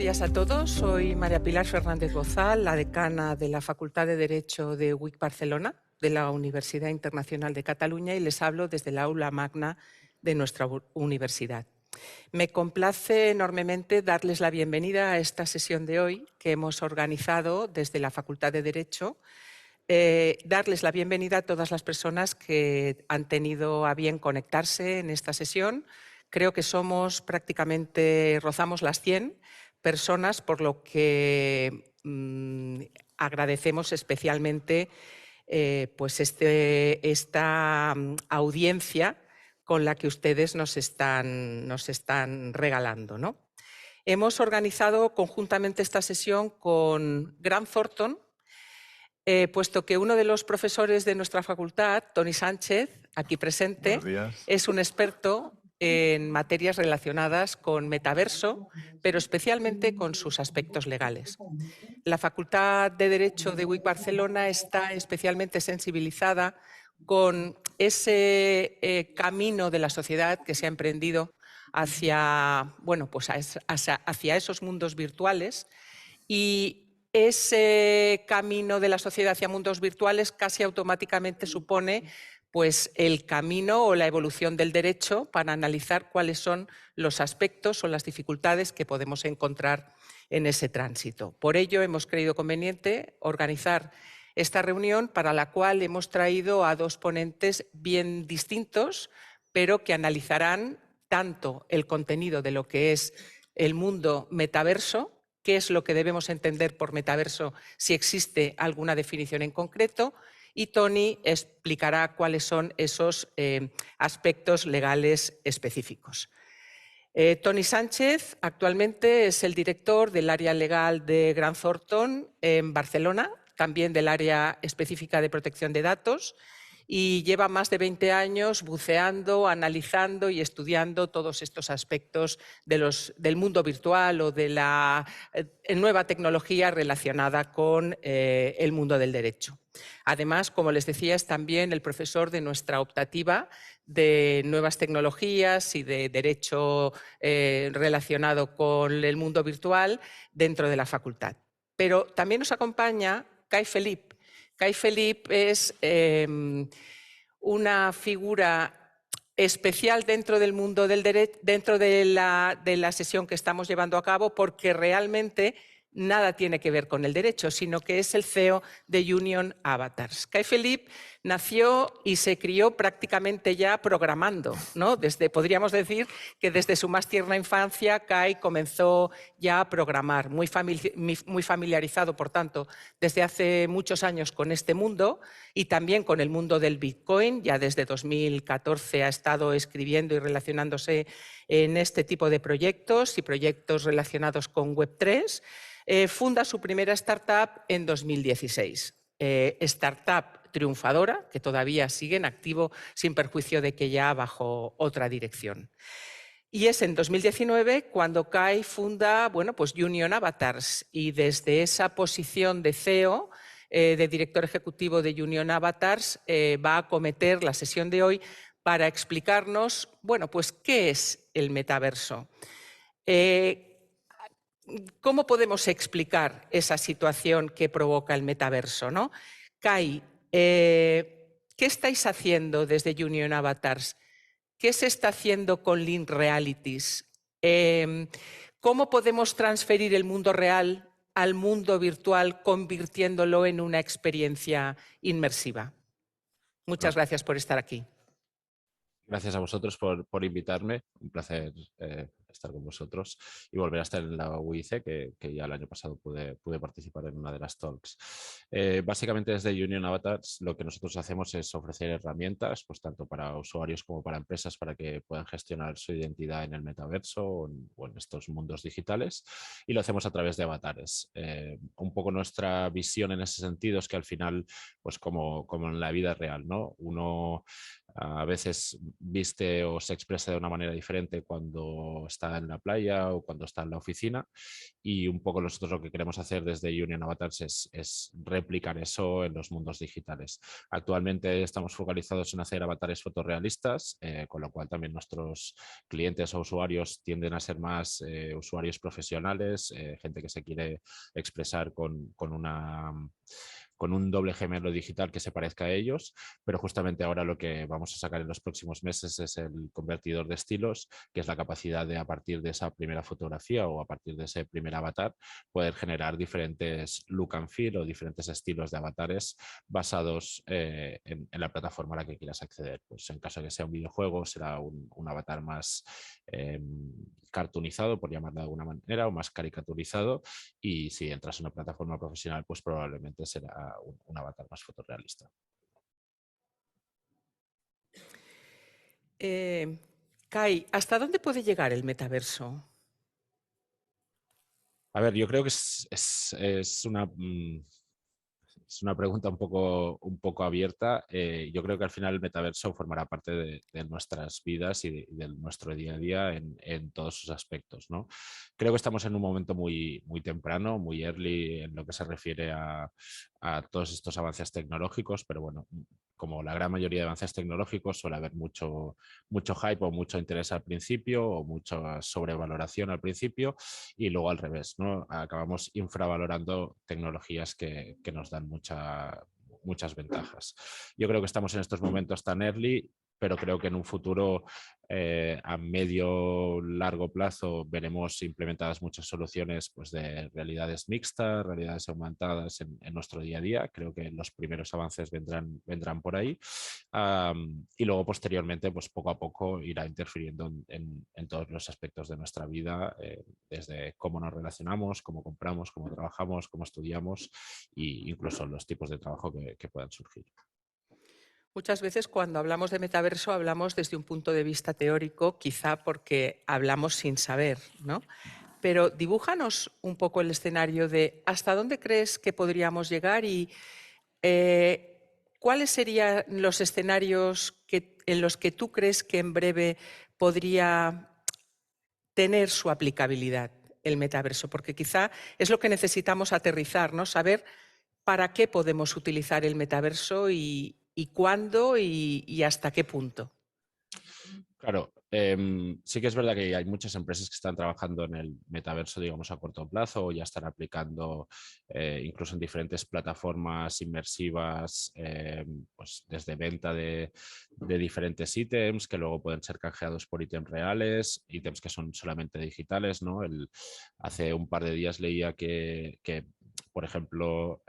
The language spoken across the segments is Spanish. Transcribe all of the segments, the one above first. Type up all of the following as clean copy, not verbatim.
días a todos. Soy María Pilar Fernández Bozal, la decana de la Facultad de Derecho de UIC Barcelona, de la Universidad Internacional de Cataluña, y les hablo desde el aula magna de nuestra universidad. Me complace enormemente darles la bienvenida a esta sesión de hoy que hemos organizado desde la Facultad de Derecho. Darles la bienvenida a todas las personas que han tenido a bien conectarse en esta sesión. Creo que somos prácticamente, rozamos las 100 personas, por lo que agradecemos especialmente pues esta audiencia con la que ustedes nos están regalando, ¿no? Hemos organizado conjuntamente esta sesión con Grant Thornton, puesto que uno de los profesores de nuestra facultad, Tony Sánchez, aquí presente, es un experto en materias relacionadas con metaverso, pero especialmente con sus aspectos legales. La Facultad de Derecho de UIC Barcelona está especialmente sensibilizada con ese camino de la sociedad que se ha emprendido hacia, bueno, pues hacia esos mundos virtuales, y ese camino de la sociedad hacia mundos virtuales casi automáticamente supone pues, el camino o la evolución del derecho para analizar cuáles son los aspectos o las dificultades que podemos encontrar en ese tránsito. Por ello, hemos creído conveniente organizar esta reunión, para la cual hemos traído a dos ponentes bien distintos, pero que analizarán tanto el contenido de lo que es el mundo metaverso, qué es lo que debemos entender por metaverso, si existe alguna definición en concreto, y Tony explicará cuáles son esos aspectos legales específicos. Tony Sánchez actualmente es el director del área legal de Grant Thornton en Barcelona, también del área específica de protección de datos, y lleva más de 20 años buceando, analizando y estudiando todos estos aspectos del mundo virtual o de la nueva tecnología relacionada con el mundo del derecho. Además, como les decía, es también el profesor de nuestra optativa de nuevas tecnologías y de derecho relacionado con el mundo virtual dentro de la facultad. Pero también nos acompaña Kai Felip. Kai Felip es una figura especial dentro del mundo del derecho, dentro de la sesión que estamos llevando a cabo, porque realmente nada tiene que ver con el derecho, sino que es el CEO de Union Avatars. Kai Felip nació y se crió prácticamente ya programando, ¿no? Podríamos decir que desde su más tierna infancia Kai comenzó ya a programar, muy familiarizado, por tanto, desde hace muchos años con este mundo y también con el mundo del Bitcoin. Ya desde 2014 ha estado escribiendo y relacionándose en este tipo de proyectos y proyectos relacionados con Web3. Funda su primera startup en 2016. Startup triunfadora, que todavía sigue en activo sin perjuicio de que ya bajo otra dirección. Y es en 2019 cuando Kai funda, bueno, pues Union Avatars, y desde esa posición de CEO, de director ejecutivo de Union Avatars, va a acometer la sesión de hoy para explicarnos, bueno, pues qué es el metaverso. ¿Cómo podemos explicar esa situación que provoca el metaverso, ¿no? Kai, ¿qué estáis haciendo desde Union Avatars? ¿Qué se está haciendo con Link Realities? ¿Cómo podemos transferir el mundo real al mundo virtual convirtiéndolo en una experiencia inmersiva? Muchas gracias por estar aquí. Gracias a vosotros por invitarme. Un placer estar con vosotros y volver a estar en la UIC, que ya el año pasado pude participar en una de las talks. Básicamente desde Union Avatars lo que nosotros hacemos es ofrecer herramientas, pues tanto para usuarios como para empresas, para que puedan gestionar su identidad en el metaverso o en estos mundos digitales, y lo hacemos a través de avatares. Un poco nuestra visión en ese sentido es que al final, pues como en la vida real, ¿no? Uno a veces viste o se expresa de una manera diferente cuando está está en la playa o cuando está en la oficina. Y un poco nosotros lo que queremos hacer desde Union Avatars es replicar eso en los mundos digitales. Actualmente estamos focalizados en hacer avatares fotorrealistas, con lo cual también nuestros clientes o usuarios tienden a ser más usuarios profesionales, gente que se quiere expresar con un doble gemelo digital que se parezca a ellos, pero justamente ahora lo que vamos a sacar en los próximos meses es el convertidor de estilos, que es la capacidad de, a partir de esa primera fotografía o a partir de ese primer avatar, poder generar diferentes look and feel o diferentes estilos de avatares basados en la plataforma a la que quieras acceder. Pues en caso de que sea un videojuego, será un avatar más cartoonizado, por llamarlo de alguna manera, o más caricaturizado, y si entras en una plataforma profesional, pues probablemente será un avatar más fotorrealista. Kai, ¿hasta dónde puede llegar el metaverso? A ver, yo creo que es una pregunta un poco abierta. Yo creo que al final el metaverso formará parte de nuestras vidas y de nuestro día a día en todos sus aspectos, ¿no? Creo que estamos en un momento muy, muy temprano, muy early en lo que se refiere a todos estos avances tecnológicos, pero bueno, como la gran mayoría de avances tecnológicos suele haber mucho hype o mucho interés al principio o mucha sobrevaloración al principio y luego al revés, ¿no? Acabamos infravalorando tecnologías que nos dan muchas ventajas. Yo creo que estamos en estos momentos tan early, pero creo que en un futuro a medio largo plazo veremos implementadas muchas soluciones pues, de realidades mixtas, realidades aumentadas en nuestro día a día. Creo que los primeros avances vendrán por ahí. Y luego posteriormente, pues poco a poco irá interfiriendo en todos los aspectos de nuestra vida, desde cómo nos relacionamos, cómo compramos, cómo trabajamos, cómo estudiamos e incluso los tipos de trabajo que puedan surgir. Muchas veces cuando hablamos de metaverso hablamos desde un punto de vista teórico, quizá porque hablamos sin saber, ¿no? Pero dibújanos un poco el escenario de hasta dónde crees que podríamos llegar y cuáles serían los escenarios en los que tú crees que en breve podría tener su aplicabilidad el metaverso, porque quizá es lo que necesitamos aterrizar, ¿no? Saber para qué podemos utilizar el metaverso y cuándo y hasta qué punto. Claro, sí que es verdad que hay muchas empresas que están trabajando en el metaverso, digamos, a corto plazo o ya están aplicando incluso en diferentes plataformas inmersivas, pues desde venta de diferentes ítems que luego pueden ser canjeados por ítems reales, ítems que son solamente digitales, ¿no? Hace un par de días leía que por ejemplo,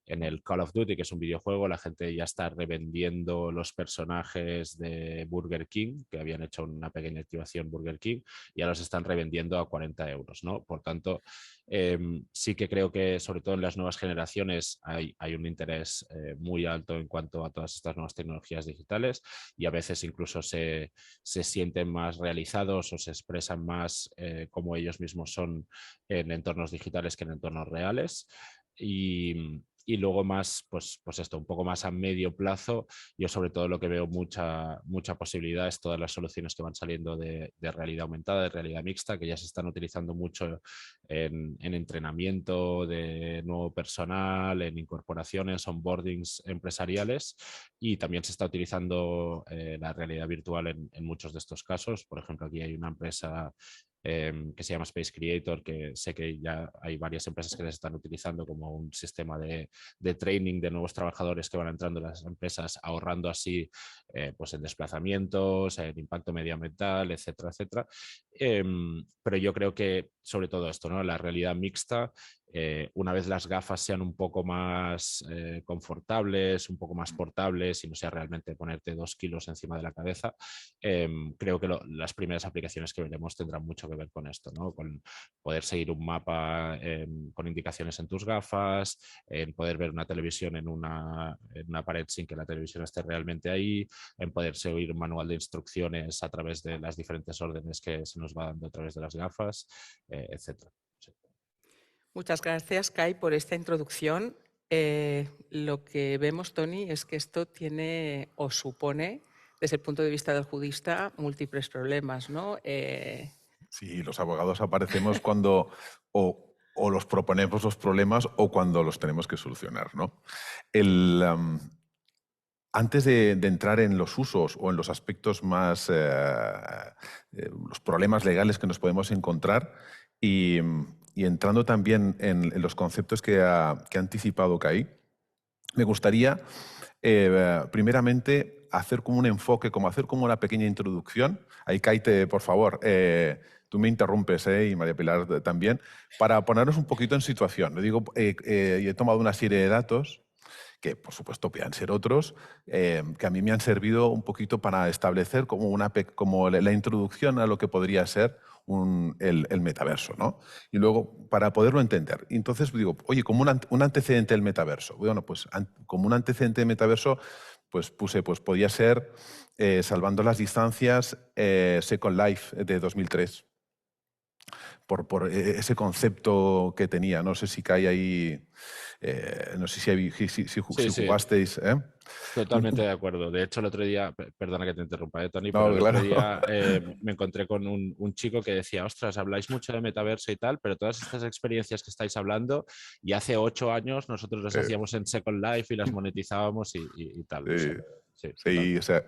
en el Call of Duty, que es un videojuego, la gente ya está revendiendo los personajes de Burger King, que habían hecho una pequeña activación Burger King, y ahora los están revendiendo a 40 euros, ¿no? Por tanto, sí que creo que sobre todo en las nuevas generaciones hay un interés muy alto en cuanto a todas estas nuevas tecnologías digitales y a veces incluso se sienten más realizados o se expresan más como ellos mismos son en entornos digitales que en entornos reales. Y luego más, pues esto, un poco más a medio plazo, yo sobre todo lo que veo mucha posibilidad es todas las soluciones que van saliendo de realidad aumentada, de realidad mixta, que ya se están utilizando mucho en entrenamiento de nuevo personal, en incorporaciones, onboardings empresariales y también se está utilizando la realidad virtual en muchos de estos casos. Por ejemplo, aquí hay una empresa que se llama Space Creator, que sé que ya hay varias empresas que les están utilizando como un sistema de training de nuevos trabajadores que van entrando en las empresas, ahorrando así pues en desplazamientos, en impacto medioambiental, etcétera, etcétera. Pero yo creo que sobre todo esto, ¿no? La realidad mixta, una vez las gafas sean un poco más confortables, un poco más portables y no sea realmente ponerte 2 kilos encima de la cabeza, creo que las primeras aplicaciones que veremos tendrán mucho que ver con esto, ¿no? Con poder seguir un mapa con indicaciones en tus gafas, en poder ver una televisión en una pared sin que la televisión esté realmente ahí, en poder seguir un manual de instrucciones a través de las diferentes órdenes que se nos va dando a través de las gafas, etcétera. Sí. Muchas gracias, Kai, por esta introducción. Lo que vemos, Tony, es que esto tiene o supone desde el punto de vista del jurista, múltiples problemas, ¿no? Sí, los abogados aparecemos cuando o los proponemos los problemas o cuando los tenemos que solucionar, ¿no? Antes de entrar en los usos o en los aspectos más, los problemas legales que nos podemos encontrar y entrando también en los conceptos que ha anticipado Kai, me gustaría primeramente hacer como un enfoque, como hacer como una pequeña introducción. Ahí, Kai, por favor, tú me interrumpes y María Pilar también, para ponernos un poquito en situación. Lo digo, he tomado una serie de datos que por supuesto puedan ser otros, que a mí me han servido un poquito para establecer como, como la introducción a lo que podría ser el metaverso, ¿no? Y luego, para poderlo entender. Entonces digo, oye, como un antecedente del metaverso. Bueno, pues como un antecedente del metaverso, pues puse, pues podía ser, salvando las distancias, Second Life de 2003. Por ese concepto que tenía. No sé si cae ahí, no sé si Sí, sí, jugasteis. totalmente de acuerdo. De hecho, el otro día, perdona que te interrumpa, Tony, pero No, el otro claro. día me encontré con un chico que decía, ostras, habláis mucho de metaverso y tal, pero todas estas experiencias que estáis hablando, y hace 8 años nosotros las hacíamos en Second Life y las monetizábamos y tal. O sea, sí, Sí, totalmente. o sea,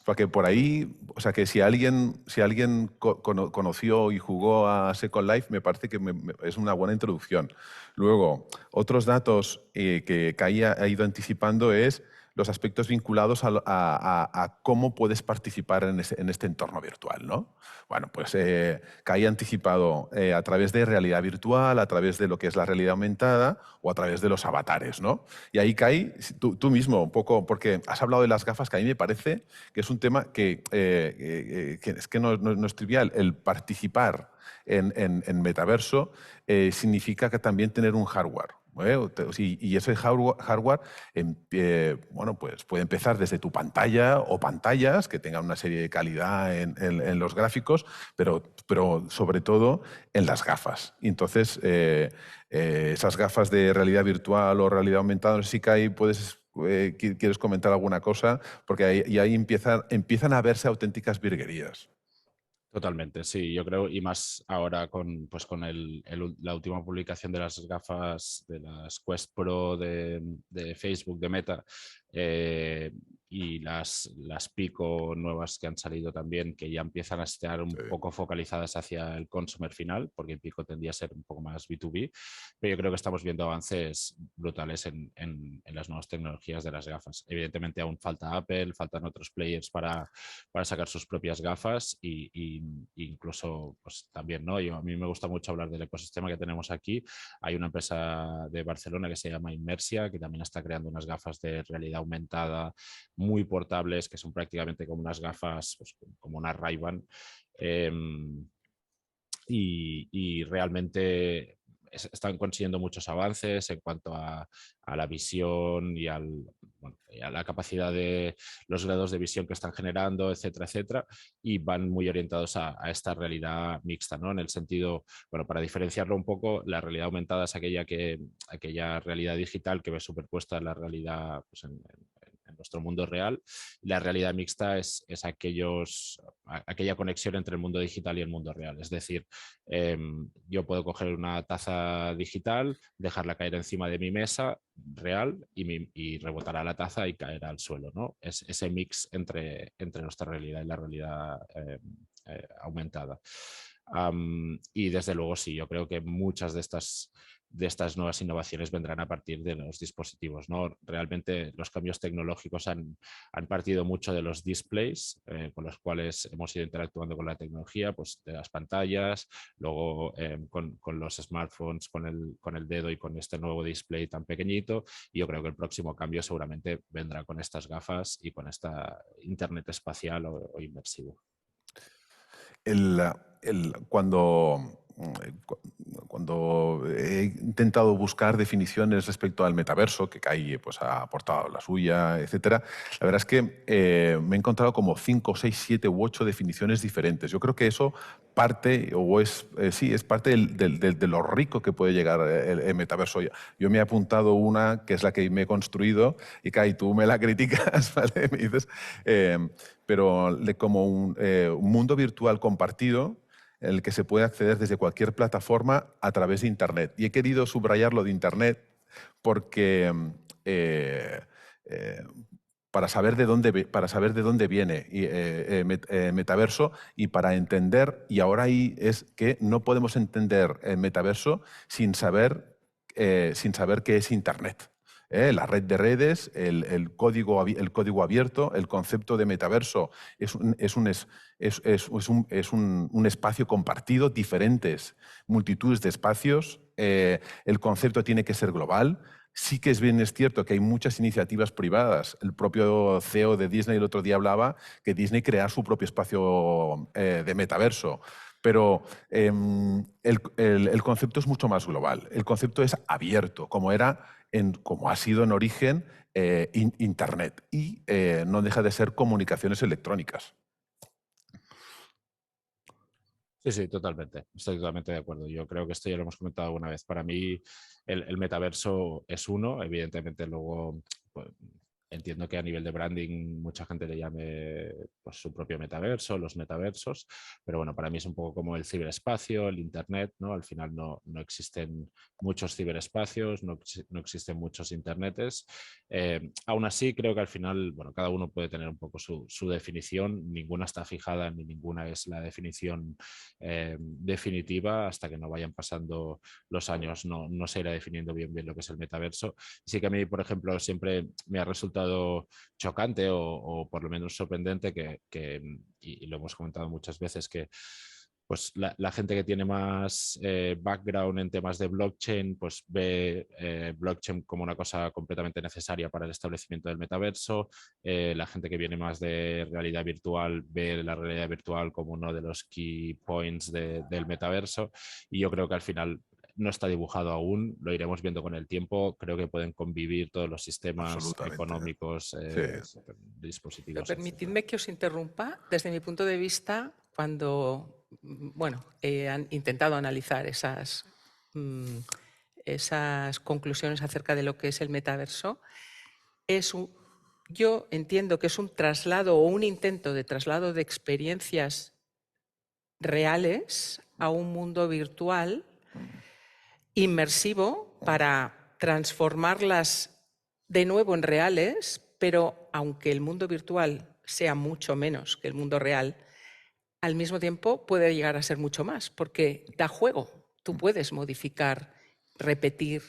porque por ahí, o sea, que si alguien conoció y jugó a Second Life, me parece que es una buena introducción. Luego, otros datos que Kai ha ido anticipando es los aspectos vinculados a cómo puedes participar en este entorno virtual, ¿no? Bueno, pues Kai ha anticipado a través de realidad virtual, a través de lo que es la realidad aumentada o a través de los avatares, ¿no? Y ahí, Kai, tú mismo, un poco, porque has hablado de las gafas, que a mí me parece que es un tema que es que no es trivial. El participar en metaverso significa que también tener un hardware. Y ese hardware bueno, pues puede empezar desde tu pantalla o pantallas que tengan una serie de calidad en los gráficos, pero sobre todo en las gafas. Y entonces, esas gafas de realidad virtual o realidad aumentada, no sé si Kai quieres comentar alguna cosa, porque ahí empiezan a verse auténticas virguerías. Totalmente, sí, yo creo, y más ahora con la última publicación de las gafas de las Quest Pro de Facebook, de Meta, y las Pico nuevas que han salido también, que ya empiezan a estar un Sí. poco focalizadas hacia el consumer final, porque Pico tendría a ser un poco más B2B, pero yo creo que estamos viendo avances brutales en las nuevas tecnologías de las gafas. Evidentemente aún falta Apple, faltan otros players para sacar sus propias gafas y incluso pues también, ¿no? A mí me gusta mucho hablar del ecosistema que tenemos aquí. Hay una empresa de Barcelona que se llama Inmersia, que también está creando unas gafas de realidad aumentada muy portables, que son prácticamente como unas gafas, pues, como una Ray-Ban. Y realmente están consiguiendo muchos avances en cuanto a la visión y y a la capacidad de los grados de visión que están generando, etcétera, etcétera, y van muy orientados a esta realidad mixta, ¿no? En el sentido, bueno, para diferenciarlo un poco, la realidad aumentada es aquella realidad digital que ve superpuesta en la realidad, pues, en nuestro mundo real. La realidad mixta es aquella conexión entre el mundo digital y el mundo real. Es decir, yo puedo coger una taza digital, dejarla caer encima de mi mesa real y rebotará la taza y caerá al suelo, ¿no? Es ese mix entre nuestra realidad y la realidad aumentada. Y desde luego sí, yo creo que muchas de estas nuevas innovaciones vendrán a partir de los dispositivos, ¿no? Realmente los cambios tecnológicos han partido mucho de los displays con los cuales hemos ido interactuando con la tecnología, pues de las pantallas, luego con los smartphones, con el dedo y con este nuevo display tan pequeñito. Y yo creo que el próximo cambio seguramente vendrá con estas gafas y con esta internet espacial o inmersivo. Cuando cuando he intentado buscar definiciones respecto al metaverso, que Kai pues, ha aportado la suya, etcétera, la verdad es que me he encontrado como 5, 6, 7 u 8 definiciones diferentes. Yo creo que eso parte, o es parte de lo rico que puede llegar el metaverso. Yo me he apuntado una que es la que me he construido y Kai, tú me la criticas, ¿vale? Me dices, pero como un mundo virtual compartido en el que se puede acceder desde cualquier plataforma a través de Internet. Y he querido subrayar lo de Internet porque para saber de dónde viene metaverso y para entender, y ahora ahí es que no podemos entender el metaverso sin saber qué es Internet. La red de redes, el código abierto, el concepto de metaverso es un espacio compartido, diferentes multitudes de espacios. El concepto tiene que ser global. Sí que es cierto que hay muchas iniciativas privadas. El propio CEO de Disney el otro día hablaba que Disney crea su propio espacio de metaverso. Pero el concepto es mucho más global. El concepto es abierto, como ha sido en origen Internet. Y no deja de ser comunicaciones electrónicas. Sí, totalmente. Estoy totalmente de acuerdo. Yo creo que esto ya lo hemos comentado alguna vez. Para mí, el metaverso es uno. Evidentemente, luego pues, entiendo que a nivel de branding mucha gente le llame pues, su propio metaverso, los metaversos, pero bueno, para mí es un poco como el ciberespacio, el Internet, ¿no? Al final no existen muchos ciberespacios, no existen muchos internetes. Aún así, creo que al final, bueno, cada uno puede tener un poco su definición. Ninguna está fijada ni ninguna es la definición definitiva. Hasta que no vayan pasando los años no se irá definiendo bien lo que es el metaverso. Sí que a mí, por ejemplo, siempre me ha resultado chocante o por lo menos sorprendente y lo hemos comentado muchas veces, que pues la gente que tiene más background en temas de blockchain, pues ve blockchain como una cosa completamente necesaria para el establecimiento del metaverso. La gente que viene más de realidad virtual ve la realidad virtual como uno de los key points del metaverso. Y yo creo que al final no está dibujado aún, lo iremos viendo con el tiempo. Creo que pueden convivir todos los sistemas económicos, Sí. dispositivos. Permitidme que os interrumpa. Desde mi punto de vista, cuando han intentado analizar esas conclusiones acerca de lo que es el metaverso, yo entiendo que es un traslado o un intento de traslado de experiencias reales a un mundo virtual inmersivo para transformarlas de nuevo en reales, pero aunque el mundo virtual sea mucho menos que el mundo real, al mismo tiempo puede llegar a ser mucho más, porque da juego. Tú puedes modificar, repetir,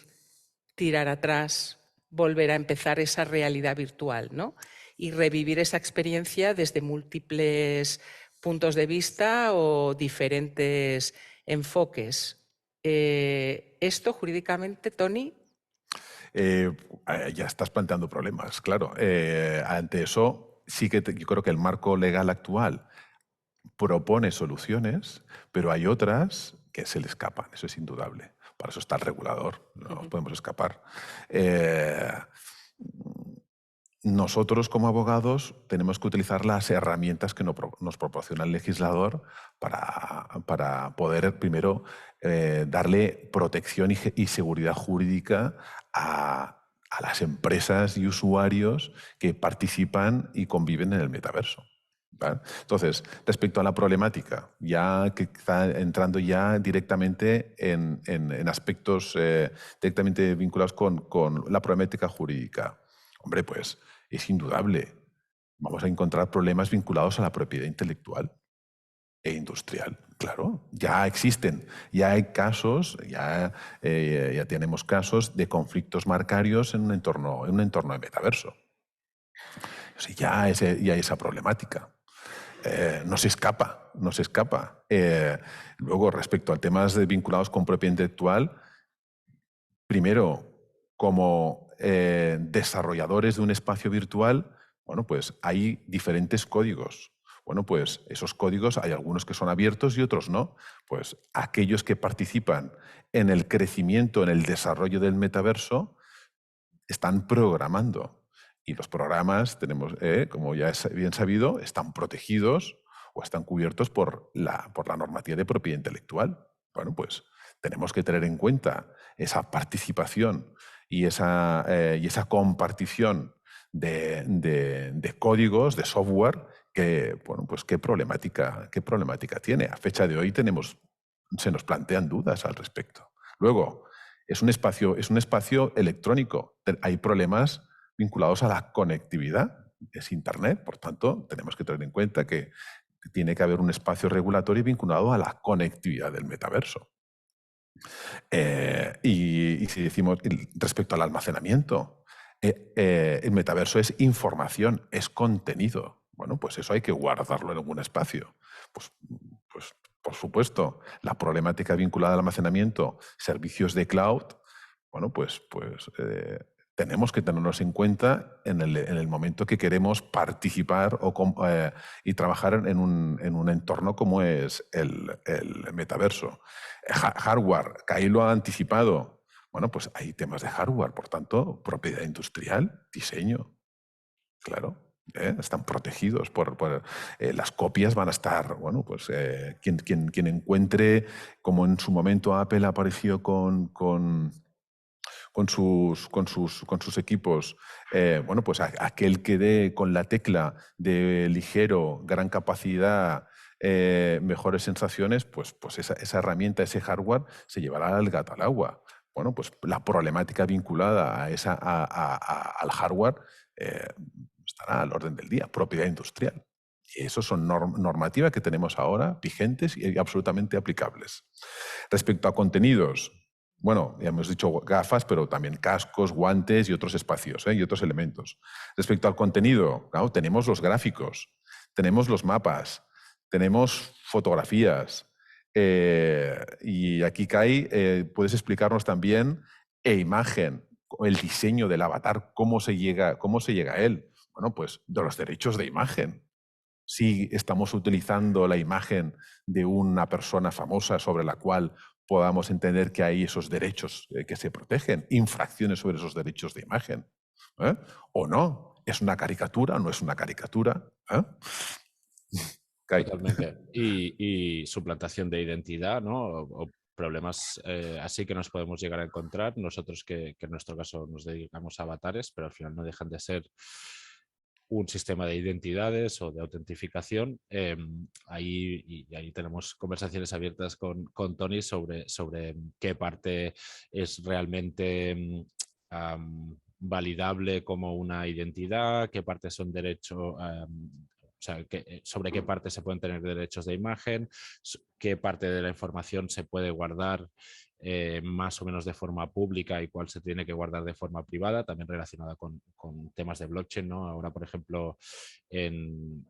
tirar atrás, volver a empezar esa realidad virtual, ¿no? Y revivir esa experiencia desde múltiples puntos de vista o diferentes enfoques. Esto jurídicamente, Tony. Ya estás planteando problemas, claro. Ante eso, sí que yo creo que el marco legal actual propone soluciones, pero hay otras que se le escapan, eso es indudable. Para eso está el regulador, no nos podemos escapar. Nosotros como abogados tenemos que utilizar las herramientas que nos proporciona el legislador para poder primero darle protección y seguridad jurídica a las empresas y usuarios que participan y conviven en el metaverso. ¿Vale? Entonces, respecto a la problemática, ya que está entrando ya directamente en aspectos directamente vinculados con la problemática jurídica, hombre, pues es indudable. Vamos a encontrar problemas vinculados a la propiedad intelectual e industrial. Claro, ya existen, ya hay casos, ya tenemos casos de conflictos marcarios en un entorno de metaverso. O sea, ya hay esa problemática. No se escapa. Luego, respecto a temas vinculados con propiedad intelectual, primero, como desarrolladores de un espacio virtual, bueno, pues hay diferentes códigos. Bueno, pues esos códigos hay algunos que son abiertos y otros no. Pues aquellos que participan en el crecimiento, en el desarrollo del metaverso, están programando. Y los programas, tenemos, como ya es bien sabido, están protegidos o están cubiertos por la normativa de propiedad intelectual. Bueno, pues tenemos que tener en cuenta esa participación y esa compartición de códigos, de software, que, bueno, pues qué problemática tiene. A fecha de hoy se nos plantean dudas al respecto. Luego, es un espacio electrónico. Hay problemas vinculados a la conectividad. Es Internet, por tanto, tenemos que tener en cuenta que tiene que haber un espacio regulatorio vinculado a la conectividad del metaverso. Y si decimos respecto al almacenamiento, el metaverso es información, es contenido. Bueno, pues eso hay que guardarlo en algún espacio. Pues por supuesto, la problemática vinculada al almacenamiento, servicios de cloud, bueno, pues tenemos que tenernos en cuenta en el momento que queremos participar y trabajar en un entorno como es el metaverso. Hardware, que ahí lo ha anticipado. Bueno, pues hay temas de hardware, por tanto, propiedad industrial, diseño, claro. Están protegidos las copias van a estar, bueno, pues quien encuentre, como en su momento Apple apareció con sus equipos, bueno, pues aquel que dé con la tecla de ligero, gran capacidad, mejores sensaciones, pues esa herramienta, ese hardware, se llevará el gato al agua. Bueno, pues la problemática vinculada al hardware estará al orden del día, propiedad industrial. Y eso son normativas que tenemos ahora vigentes y absolutamente aplicables. Respecto a contenidos, bueno, ya hemos dicho gafas, pero también cascos, guantes y otros espacios y otros elementos. Respecto al contenido, claro, tenemos los gráficos, tenemos los mapas, tenemos fotografías. Y aquí, Kai, puedes explicarnos también imagen, el diseño del avatar, cómo se llega a él. Bueno, pues de los derechos de imagen. Si estamos utilizando la imagen de una persona famosa sobre la cual podamos entender que hay esos derechos que se protegen, infracciones sobre esos derechos de imagen. ¿O no? ¿Es una caricatura o no es una caricatura? Totalmente. Y suplantación de identidad, ¿no? O problemas así que nos podemos llegar a encontrar. Nosotros que en nuestro caso nos dedicamos a avatares, pero al final no dejan de ser un sistema de identidades o de autentificación. Ahí tenemos conversaciones abiertas con Tony sobre qué parte es realmente validable como una identidad, qué partes son derechos, o sea, sobre qué parte se pueden tener derechos de imagen, qué parte de la información se puede guardar más o menos de forma pública y cuál se tiene que guardar de forma privada, también relacionada con temas de blockchain, ¿no? Ahora, por ejemplo, en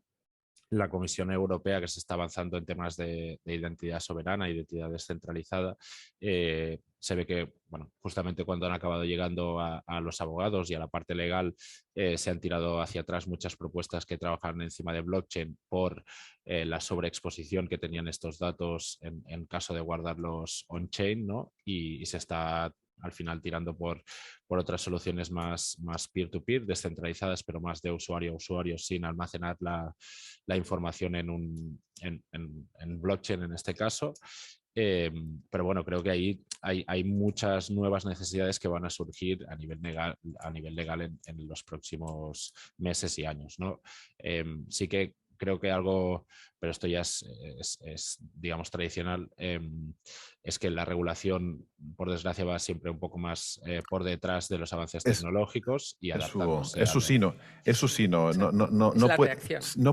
la Comisión Europea, que se está avanzando en temas de identidad soberana, identidad descentralizada, se ve que, bueno, justamente cuando han acabado llegando a los abogados y a la parte legal, se han tirado hacia atrás muchas propuestas que trabajan encima de blockchain por la sobreexposición que tenían estos datos en caso de guardarlos on-chain, ¿no? Y se está al final tirando por otras soluciones más peer-to-peer, descentralizadas, pero más de usuario a usuario, sin almacenar la información en blockchain en este caso. Pero bueno, creo que ahí hay muchas nuevas necesidades que van a surgir a nivel legal en los próximos meses y años, ¿no? Sí que creo que algo, pero esto ya es digamos, tradicional, es que la regulación, por desgracia, va siempre un poco más por detrás de los avances tecnológicos y adaptándose. Eso sí, no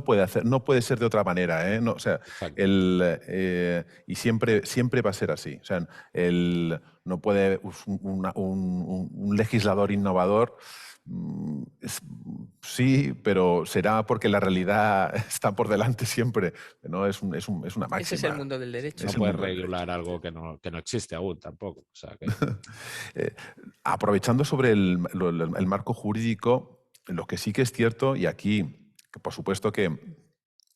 puede ser de otra manera. No, o sea, y siempre va a ser así. O sea, no puede un legislador innovador. Sí, pero será porque la realidad está por delante siempre. ¿No? Es una máxima. Ese es el mundo del derecho. No puedes regular algo que no existe aún tampoco. O sea, que... Aprovechando sobre el marco jurídico, lo que sí que es cierto, y aquí, que por supuesto que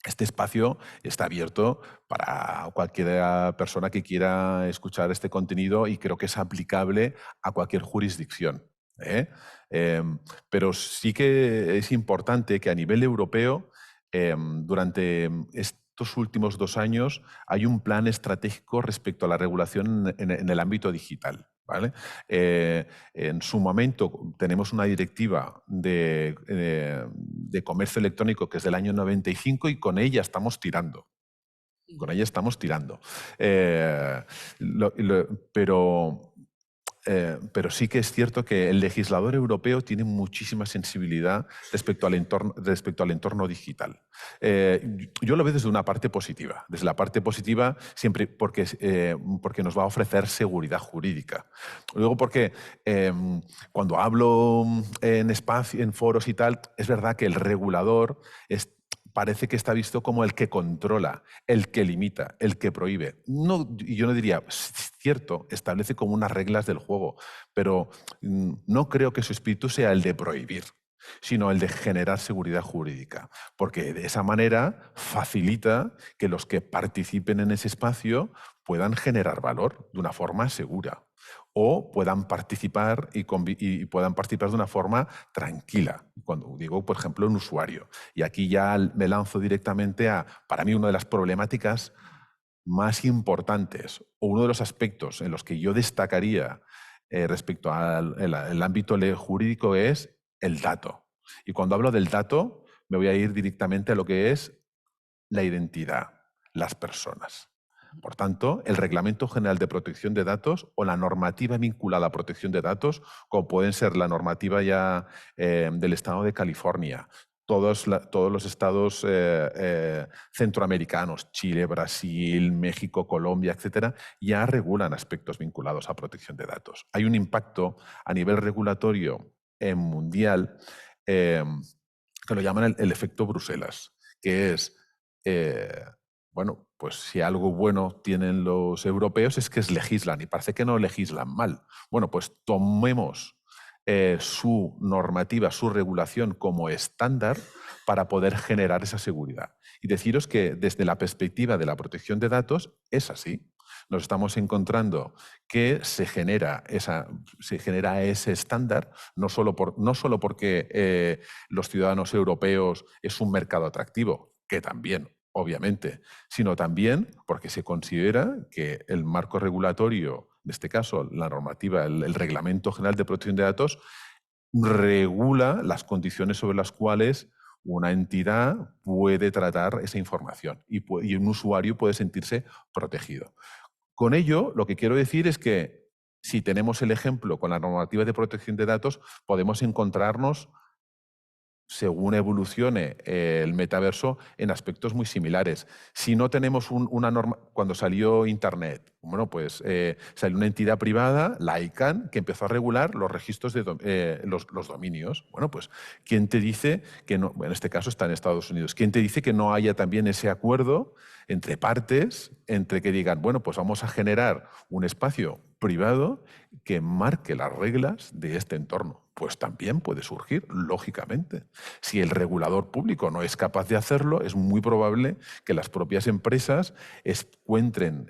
este espacio está abierto para cualquier persona que quiera escuchar este contenido y creo que es aplicable a cualquier jurisdicción, ¿eh? Pero sí que es importante que a nivel europeo, durante estos últimos 2 años, hay un plan estratégico respecto a la regulación en el ámbito digital, ¿vale? En su momento tenemos una directiva de comercio electrónico que es del año 95 y con ella estamos tirando. Con ella estamos tirando. Pero sí que es cierto que el legislador europeo tiene muchísima sensibilidad respecto al entorno digital. Yo lo veo desde una parte positiva. Desde la parte positiva, siempre porque nos va a ofrecer seguridad jurídica. Luego porque cuando hablo en foros y tal, es verdad que el regulador parece que está visto como el que controla, el que limita, el que prohíbe. No, yo no diría, es cierto, establece como unas reglas del juego, pero no creo que su espíritu sea el de prohibir, sino el de generar seguridad jurídica, porque de esa manera facilita que los que participen en ese espacio puedan generar valor de una forma segura o puedan participar y puedan participar de una forma tranquila. Cuando digo, por ejemplo, un usuario. Y aquí ya me lanzo directamente a, para mí, una de las problemáticas más importantes o uno de los aspectos en los que yo destacaría respecto al ámbito jurídico es el dato. Y cuando hablo del dato, me voy a ir directamente a lo que es la identidad, las personas. Por tanto, el Reglamento General de Protección de Datos o la normativa vinculada a protección de datos, como pueden ser la normativa ya del Estado de California, todos los estados centroamericanos, Chile, Brasil, México, Colombia, etcétera, ya regulan aspectos vinculados a protección de datos. Hay un impacto a nivel regulatorio mundial que lo llaman el efecto Bruselas, que es bueno, pues si algo bueno tienen los europeos es que legislan y parece que no legislan mal. Bueno, pues tomemos su normativa, su regulación como estándar para poder generar esa seguridad. Y deciros que desde la perspectiva de la protección de datos es así. Nos estamos encontrando que se genera ese estándar, no solo porque los ciudadanos europeos es un mercado atractivo, que también, obviamente, sino también porque se considera que el marco regulatorio, en este caso la normativa, el Reglamento General de Protección de Datos, regula las condiciones sobre las cuales una entidad puede tratar esa información y un usuario puede sentirse protegido. Con ello, lo que quiero decir es que si tenemos el ejemplo con la normativa de protección de datos, podemos encontrarnos, según evolucione el metaverso, en aspectos muy similares. Si no tenemos una norma, cuando salió Internet, bueno, pues salió una entidad privada, la ICANN, que empezó a regular los registros de los dominios. Bueno, pues, ¿quién te dice que no? En este caso está en Estados Unidos. ¿Quién te dice que no haya también ese acuerdo entre partes, entre que digan, bueno, pues vamos a generar un espacio privado que marque las reglas de este entorno? Pues también puede surgir, lógicamente. Si el regulador público no es capaz de hacerlo, es muy probable que las propias empresas establezcan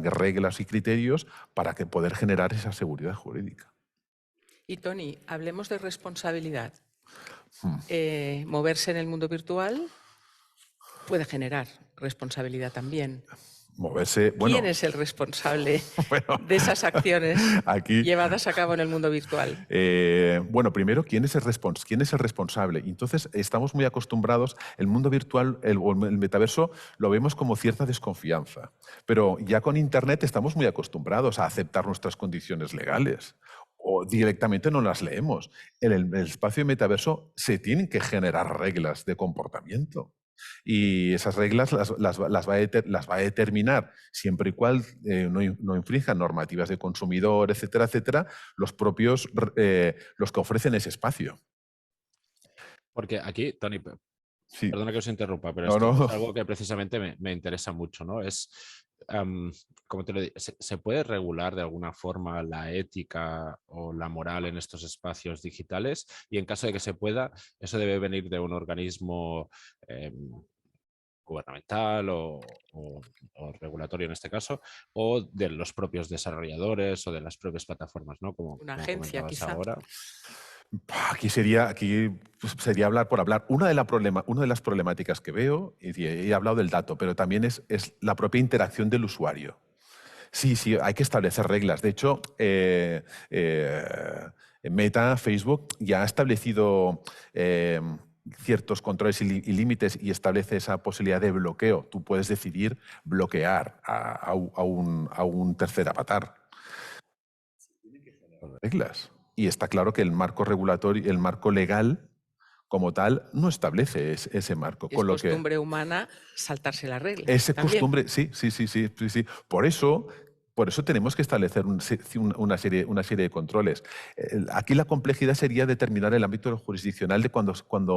reglas y criterios para poder generar esa seguridad jurídica. Y Toni, hablemos de responsabilidad. Moverse en el mundo virtual puede generar responsabilidad también. Moverse, bueno, ¿Quién es el responsable de esas acciones llevadas a cabo en el mundo virtual? Bueno, primero, ¿quién es el responsable? Entonces, estamos muy acostumbrados, el mundo virtual, el metaverso, lo vemos como cierta desconfianza. Pero ya con Internet estamos muy acostumbrados a aceptar nuestras condiciones legales. O directamente no las leemos. En el espacio de metaverso se tienen que generar reglas de comportamiento. Y esas reglas las va a determinar, siempre y cuando no infrinjan normativas de consumidor, etcétera, etcétera, los propios, los que ofrecen ese espacio. Porque aquí, Toni, sí. Perdona que os interrumpa, pero No. es algo que precisamente me interesa mucho, ¿no? Es, como te lo digo, ¿se puede regular de alguna forma la ética o la moral en estos espacios digitales? Y en caso de que se pueda, ¿eso debe venir de un organismo gubernamental o regulatorio en este caso, o de los propios desarrolladores o de las propias plataformas, ¿no? Como Una agencia, comentabas quizá. ahora. Aquí sería hablar por hablar. Una de las problemáticas que veo, y he hablado del dato, pero también es la propia interacción del usuario. Sí, hay que establecer reglas. De hecho, Meta, Facebook, ya ha establecido ciertos controles y límites y establece esa posibilidad de bloqueo. Tú puedes decidir bloquear a un tercer avatar. Reglas. Y está claro que el marco regulatorio, el marco legal como tal, no establece ese marco. Es costumbre humana saltarse las reglas. Esa también. costumbre, sí. Por eso tenemos que establecer una serie de controles. Aquí la complejidad sería determinar el ámbito jurisdiccional de cuando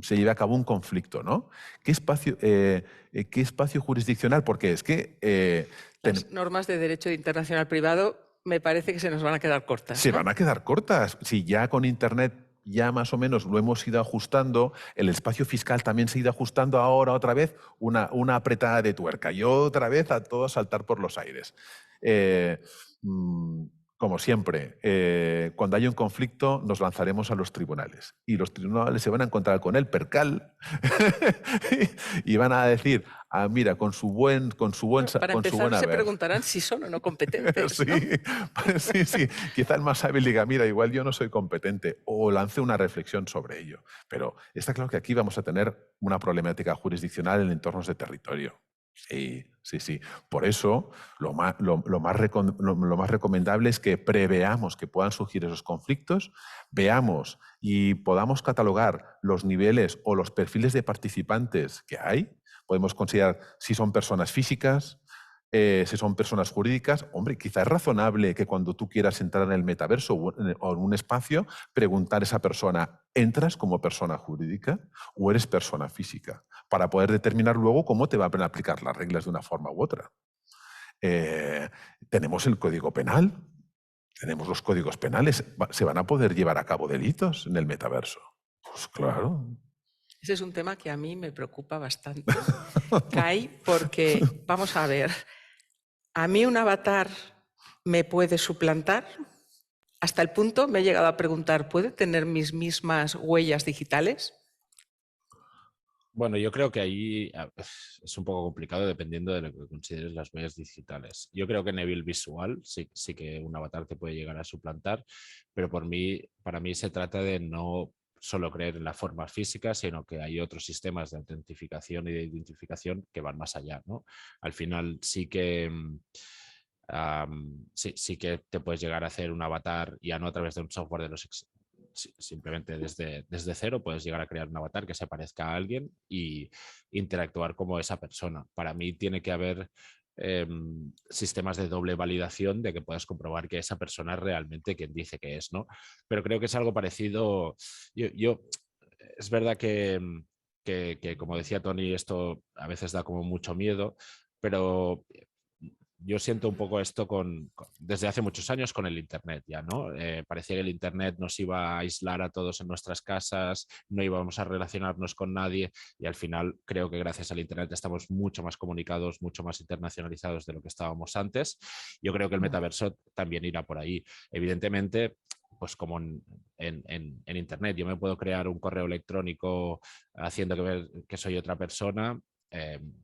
se lleve a cabo un conflicto, ¿no? ¿Qué espacio jurisdiccional? Porque es que las normas de derecho internacional privado me parece que se nos van a quedar cortas. Se van a quedar cortas. Si ya con Internet ya más o menos lo hemos ido ajustando, el espacio fiscal también se ha ido ajustando, ahora otra vez una apretada de tuerca y otra vez a todo saltar por los aires. Como siempre, cuando hay un conflicto nos lanzaremos a los tribunales y los tribunales se van a encontrar con el percal y van a decir, mira, con su buen Para empezar, se haber. preguntarán si son o no competentes. Sí, ¿no? Sí. Quizá el más hábil diga, mira, igual yo no soy competente, o lance una reflexión sobre ello. Pero está claro que aquí vamos a tener una problemática jurisdiccional en entornos de territorio. Sí. Por eso, lo más recomendable es que preveamos que puedan surgir esos conflictos, veamos y podamos catalogar los niveles o los perfiles de participantes que hay. Podemos considerar si son personas físicas, si son personas jurídicas. Hombre, quizá es razonable que cuando tú quieras entrar en el metaverso o en un espacio, preguntar a esa persona, ¿entras como persona jurídica o eres persona física? Para poder determinar luego cómo te van a aplicar las reglas de una forma u otra. Tenemos el Código Penal, tenemos los códigos penales. ¿Se van a poder llevar a cabo delitos en el metaverso? Pues claro. Ese es un tema que a mí me preocupa bastante, Kai, porque, vamos a ver, ¿a mí un avatar me puede suplantar? Hasta el punto me he llegado a preguntar, ¿puede tener mis mismas huellas digitales? Bueno, yo creo que ahí es un poco complicado dependiendo de lo que consideres las huellas digitales. Yo creo que en nivel visual sí que un avatar te puede llegar a suplantar, pero para mí se trata de no solo creer en la forma física, sino que hay otros sistemas de autentificación y de identificación que van más allá, ¿no? Al final sí que te puedes llegar a hacer un avatar ya no a través de un software de los simplemente desde cero puedes llegar a crear un avatar que se parezca a alguien y interactuar como esa persona. Para mí tiene que haber sistemas de doble validación de que puedas comprobar que esa persona es realmente quien dice que es, ¿no? Pero creo que es algo parecido. Es verdad que, como decía Tony, esto a veces da como mucho miedo, pero yo siento un poco esto desde hace muchos años con el Internet ya, ¿no? Parecía que el Internet nos iba a aislar a todos en nuestras casas, no íbamos a relacionarnos con nadie y al final creo que gracias al Internet estamos mucho más comunicados, mucho más internacionalizados de lo que estábamos antes. Yo creo que el metaverso también irá por ahí. Evidentemente, pues como en Internet, yo me puedo crear un correo electrónico haciendo ver que soy otra persona.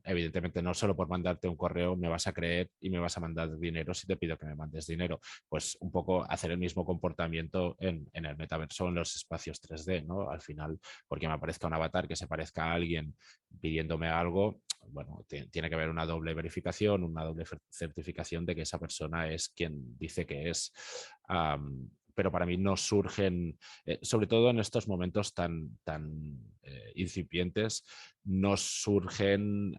Evidentemente no solo por mandarte un correo me vas a creer y me vas a mandar dinero si te pido que me mandes dinero, pues un poco hacer el mismo comportamiento en el metaverso, en los espacios 3D, ¿no? Al final, porque me aparezca un avatar que se parezca a alguien pidiéndome algo, bueno, tiene que haber una doble verificación, una doble certificación de que esa persona es quien dice que es. Pero para mí no surgen, sobre todo en estos momentos tan incipientes, no surgen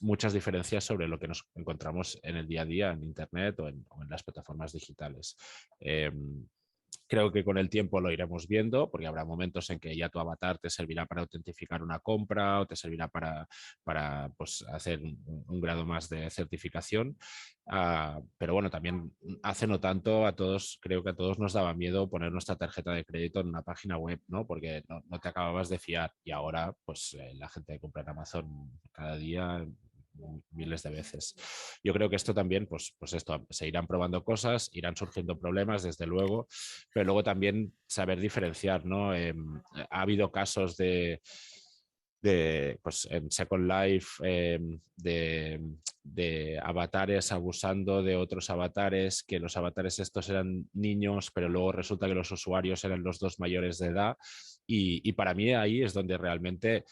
muchas diferencias sobre lo que nos encontramos en el día a día en Internet o en las plataformas digitales. Creo que con el tiempo lo iremos viendo, porque habrá momentos en que ya tu avatar te servirá para autentificar una compra o te servirá para pues, hacer un grado más de certificación. Pero bueno, también hace no tanto creo que a todos nos daba miedo poner nuestra tarjeta de crédito en una página web, ¿no? Porque no te acababas de fiar, y ahora pues la gente que compra en Amazon cada día miles de veces. Yo creo que esto también, pues esto, se irán probando cosas, irán surgiendo problemas, desde luego, pero luego también saber diferenciar, ¿no? Ha habido casos pues en Second Life de avatares abusando de otros avatares, que los avatares estos eran niños, pero luego resulta que los usuarios eran los dos mayores de edad, y para mí ahí es donde realmente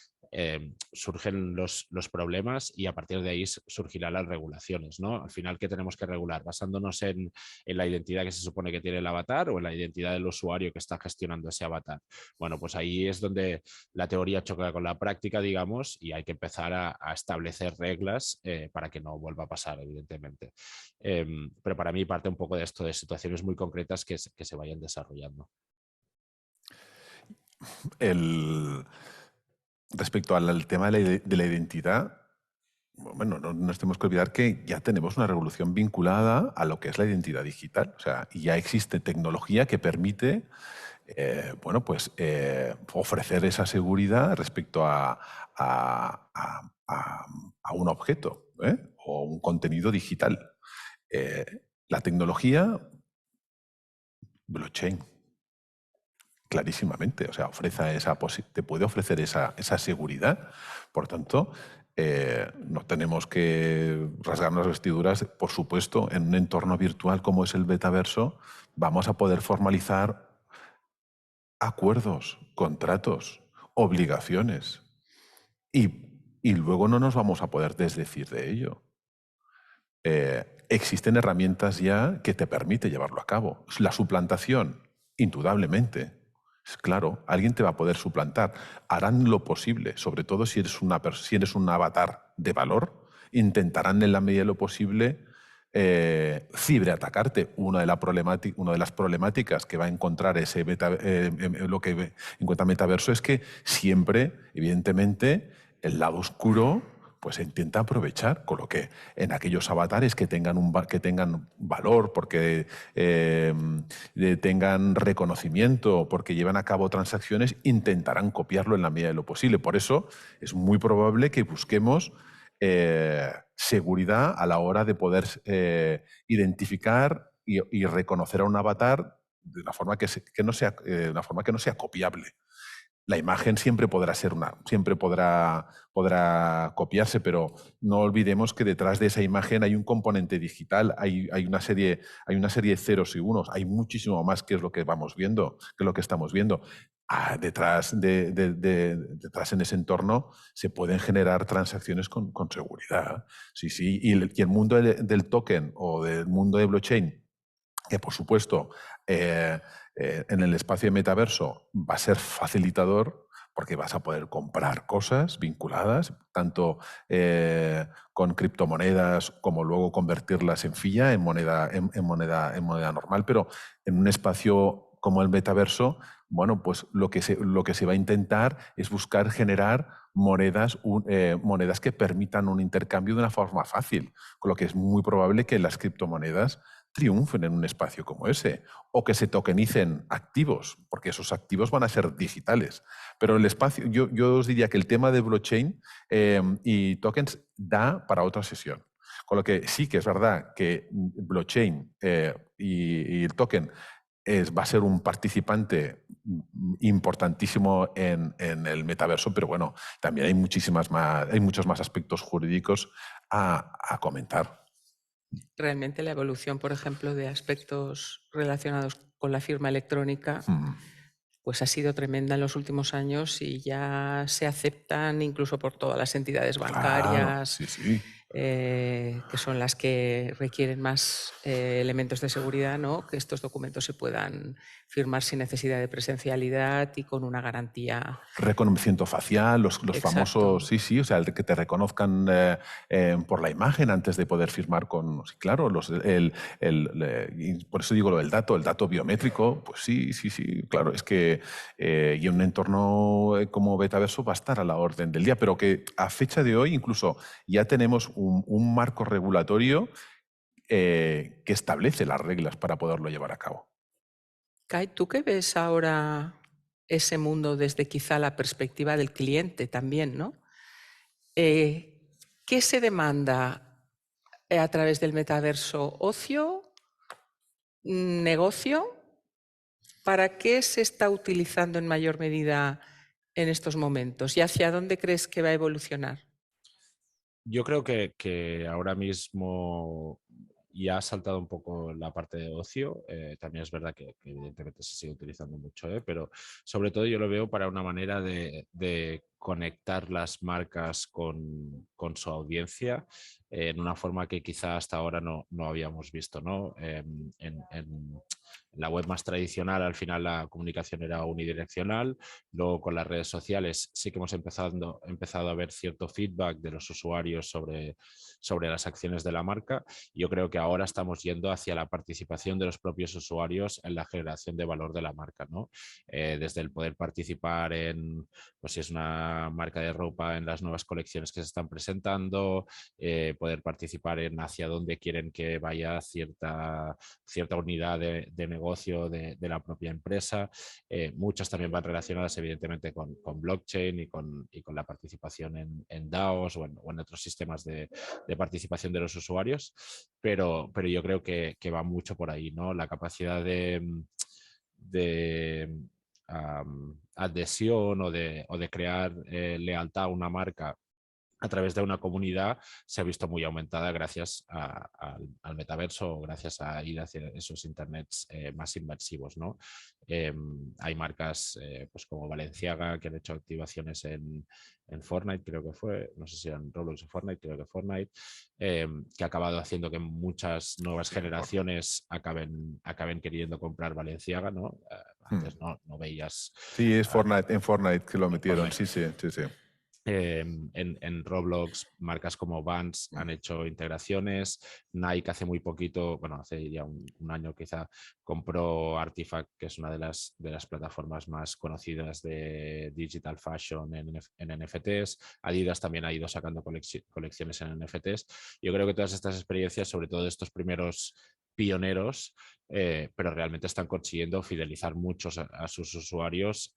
surgen los problemas, y a partir de ahí surgirán las regulaciones, ¿no? Al final, ¿qué tenemos que regular? ¿Basándonos en la identidad que se supone que tiene el avatar o en la identidad del usuario que está gestionando ese avatar? Bueno, pues ahí es donde la teoría choca con la práctica, digamos, y hay que empezar a establecer reglas para que no vuelva a pasar, evidentemente. Pero para mí parte un poco de esto, de situaciones muy concretas que se vayan desarrollando. Respecto al tema de la identidad, bueno, no nos tenemos que olvidar que ya tenemos una revolución vinculada a lo que es la identidad digital. O sea, ya existe tecnología que permite bueno, pues, ofrecer esa seguridad respecto a un objeto o un contenido digital. La tecnología blockchain, clarísimamente, o sea, te puede ofrecer esa seguridad. Por tanto, no tenemos que rasgarnos las vestiduras. Por supuesto, en un entorno virtual como es el metaverso, vamos a poder formalizar acuerdos, contratos, obligaciones, y luego no nos vamos a poder desdecir de ello. Existen herramientas ya que te permiten llevarlo a cabo. La suplantación, indudablemente. Claro, alguien te va a poder suplantar. Harán lo posible, sobre todo si eres un avatar de valor, intentarán en la medida de lo posible ciberatacarte. Una de las problemáticas que va a encontrar lo que encuentra Metaverso es que siempre, evidentemente, el lado oscuro pues intenta aprovechar, con lo que en aquellos avatares que tengan valor, porque tengan reconocimiento, porque llevan a cabo transacciones, intentarán copiarlo en la medida de lo posible. Por eso es muy probable que busquemos seguridad a la hora de poder identificar y reconocer a un avatar de una forma que no sea copiable. La imagen siempre podrá copiarse, pero no olvidemos que detrás de esa imagen hay un componente digital, hay una serie de ceros y unos, hay muchísimo más que es lo que vamos viendo, que lo que estamos viendo. Detrás en ese entorno se pueden generar transacciones con seguridad. Sí, y el mundo del token o del mundo de blockchain, que por supuesto en el espacio de metaverso va a ser facilitador, porque vas a poder comprar cosas vinculadas, tanto con criptomonedas como luego convertirlas en fiat, en moneda normal, pero en un espacio como el metaverso, bueno, pues lo que se va a intentar es buscar generar monedas que permitan un intercambio de una forma fácil, con lo que es muy probable que las criptomonedas triunfen en un espacio como ese, o que se tokenicen activos, porque esos activos van a ser digitales. Pero el espacio, yo os diría que el tema de blockchain y tokens da para otra sesión. Con lo que sí que es verdad que blockchain y el token va a ser un participante importantísimo en el metaverso, pero bueno, también hay muchos más aspectos jurídicos a comentar. Realmente la evolución, por ejemplo, de aspectos relacionados con la firma electrónica, pues ha sido tremenda en los últimos años y ya se aceptan incluso por todas las entidades bancarias. Claro, sí. que son las que requieren más elementos de seguridad, ¿no? Que estos documentos se puedan firmar sin necesidad de presencialidad y con una garantía. Reconocimiento facial, los Exacto. famosos, sí, o sea, el que te reconozcan por la imagen antes de poder firmar con, sí, claro, y por eso digo lo del dato biométrico, pues sí, claro, es que y en un entorno como Metaverso va a estar a la orden del día, pero que a fecha de hoy incluso ya tenemos un marco regulatorio que establece las reglas para poderlo llevar a cabo. Kai, ¿tú qué ves ahora ese mundo desde quizá la perspectiva del cliente también, ¿no? ¿Qué se demanda a través del metaverso? ¿Ocio? ¿Negocio? ¿Para qué se está utilizando en mayor medida en estos momentos? ¿Y hacia dónde crees que va a evolucionar? Yo creo que ahora mismo ya ha saltado un poco la parte de ocio. También es verdad que evidentemente se sigue utilizando mucho, pero sobre todo yo lo veo para una manera de conectar las marcas con su audiencia en una forma que quizá hasta ahora no habíamos visto, ¿no? En la web más tradicional, al final la comunicación era unidireccional. Luego con las redes sociales sí que hemos empezado a ver cierto feedback de los usuarios sobre las acciones de la marca. Yo creo que ahora estamos yendo hacia la participación de los propios usuarios en la generación de valor de la marca, ¿no? Desde el poder participar en, pues si es una marca de ropa, en las nuevas colecciones que se están presentando, poder participar en hacia dónde quieren que vaya cierta unidad de negocio de la propia empresa. Muchas también van relacionadas evidentemente con blockchain y con la participación en DAOs o en otros sistemas de participación de los usuarios, pero yo creo que va mucho por ahí, ¿no? La capacidad de adhesión o de crear lealtad a una marca a través de una comunidad se ha visto muy aumentada gracias al metaverso o gracias a ir hacia esos internets más inmersivos, ¿no? Hay marcas pues como Balenciaga que han hecho activaciones en Fortnite, creo que fue, no sé si eran Roblox o Fortnite, creo que Fortnite, que ha acabado haciendo que muchas nuevas generaciones acaben queriendo comprar Balenciaga, ¿no? Antes no veías... Sí, es Fortnite, en Fortnite que lo metieron, Fortnite. sí. En Roblox, marcas como Vans han hecho integraciones. Nike hace muy poquito, bueno, hace ya un año quizá, compró Artifact, que es una de las plataformas más conocidas de digital fashion en NFTs. Adidas también ha ido sacando colecciones en NFTs. Yo creo que todas estas experiencias, sobre todo de estos primeros pioneros, pero realmente están consiguiendo fidelizar muchos a sus usuarios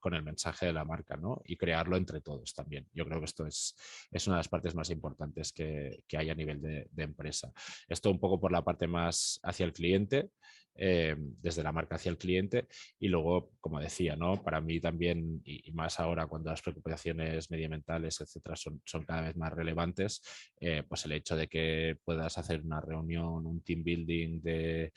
con el mensaje de la marca, ¿no? Y crearlo entre todos también. Yo creo que esto es una de las partes más importantes que hay a nivel de empresa. Esto un poco por la parte más hacia el cliente, desde la marca hacia el cliente, y luego, como decía, ¿no? Para mí también, y más ahora cuando las preocupaciones medioambientales, etcétera, son cada vez más relevantes, pues el hecho de que puedas hacer una reunión, un team building de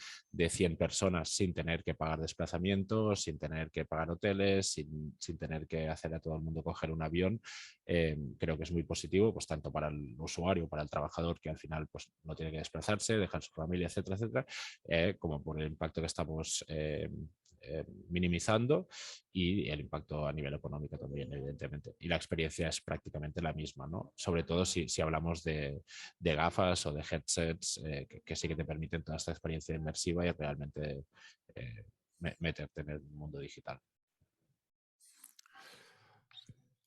100 personas sin tener que pagar desplazamientos, sin tener que pagar hoteles, sin tener que hacer a todo el mundo coger un avión, creo que es muy positivo, pues tanto para el usuario, para el trabajador, que al final pues, no tiene que desplazarse, dejar su familia, etcétera, como por el impacto que estamos minimizando, y el impacto a nivel económico también, evidentemente. Y la experiencia es prácticamente la misma, ¿no? Sobre todo si hablamos de gafas o de headsets que sí que te permiten toda esta experiencia inmersiva y realmente meterte en el mundo digital.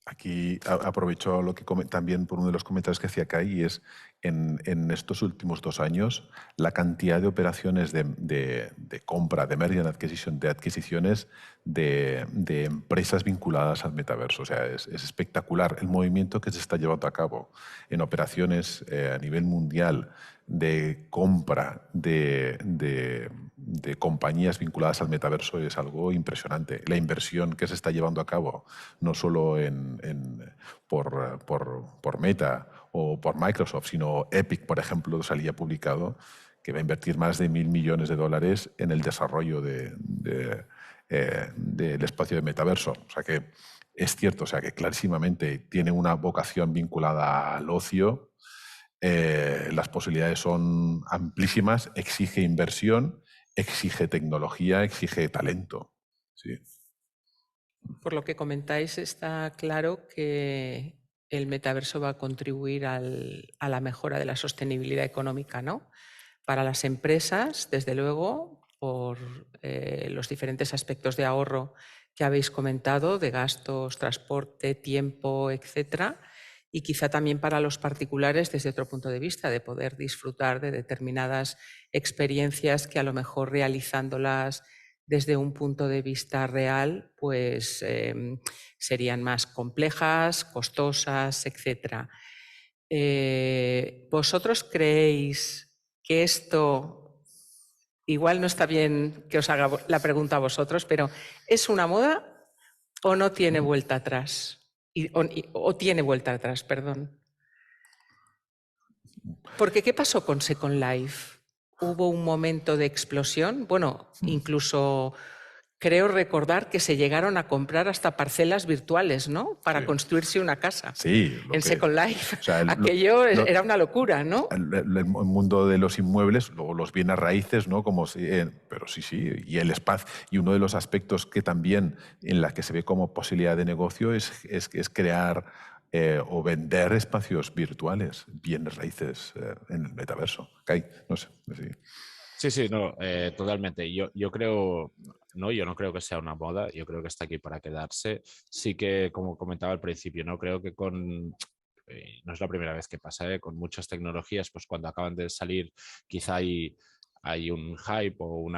Aquí aprovecho lo que también por uno de los comentarios que hacía Kai, y es en estos últimos 2 años la cantidad de operaciones de compra, de merger and acquisition, de adquisiciones de empresas vinculadas al metaverso. O sea, es espectacular el movimiento que se está llevando a cabo en operaciones a nivel mundial de compra de compañías vinculadas al metaverso. Es algo impresionante. La inversión que se está llevando a cabo, no solo por Meta o por Microsoft, sino Epic, por ejemplo, salía publicado que va a invertir más de $1.000 millones en el desarrollo del espacio de metaverso. O sea que es cierto, o sea que clarísimamente tiene una vocación vinculada al ocio, las posibilidades son amplísimas, exige inversión, exige tecnología, exige talento. Sí. Por lo que comentáis, está claro que el metaverso va a contribuir a la mejora de la sostenibilidad económica, ¿no? Para las empresas, desde luego, por los diferentes aspectos de ahorro que habéis comentado, de gastos, transporte, tiempo, etcétera, y quizá también para los particulares desde otro punto de vista, de poder disfrutar de determinadas experiencias que a lo mejor realizándolas desde un punto de vista real, pues serían más complejas, costosas, etcétera. ¿Vosotros creéis que esto, igual no está bien que os haga la pregunta a vosotros, pero ¿es una moda o no tiene vuelta atrás? O tiene vuelta atrás, perdón. Porque ¿qué pasó con Second Life? ¿Hubo un momento de explosión? Bueno, incluso creo recordar que se llegaron a comprar hasta parcelas virtuales, ¿no? Para Sí. construirse una casa. Sí, en Second Life. o sea, Aquello era una locura, ¿no? El mundo de los inmuebles, luego los bienes raíces, ¿no? Como pero sí, y el espacio. Y uno de los aspectos que también en la que se ve como posibilidad de negocio es crear o vender espacios virtuales, bienes raíces en el metaverso. Kai, no sé. Sí. Sí, no, totalmente. Yo creo, yo no creo que sea una moda, yo creo que está aquí para quedarse. Sí que, como comentaba al principio, no creo que no es la primera vez que pasa, con muchas tecnologías, pues cuando acaban de salir quizá hay un hype o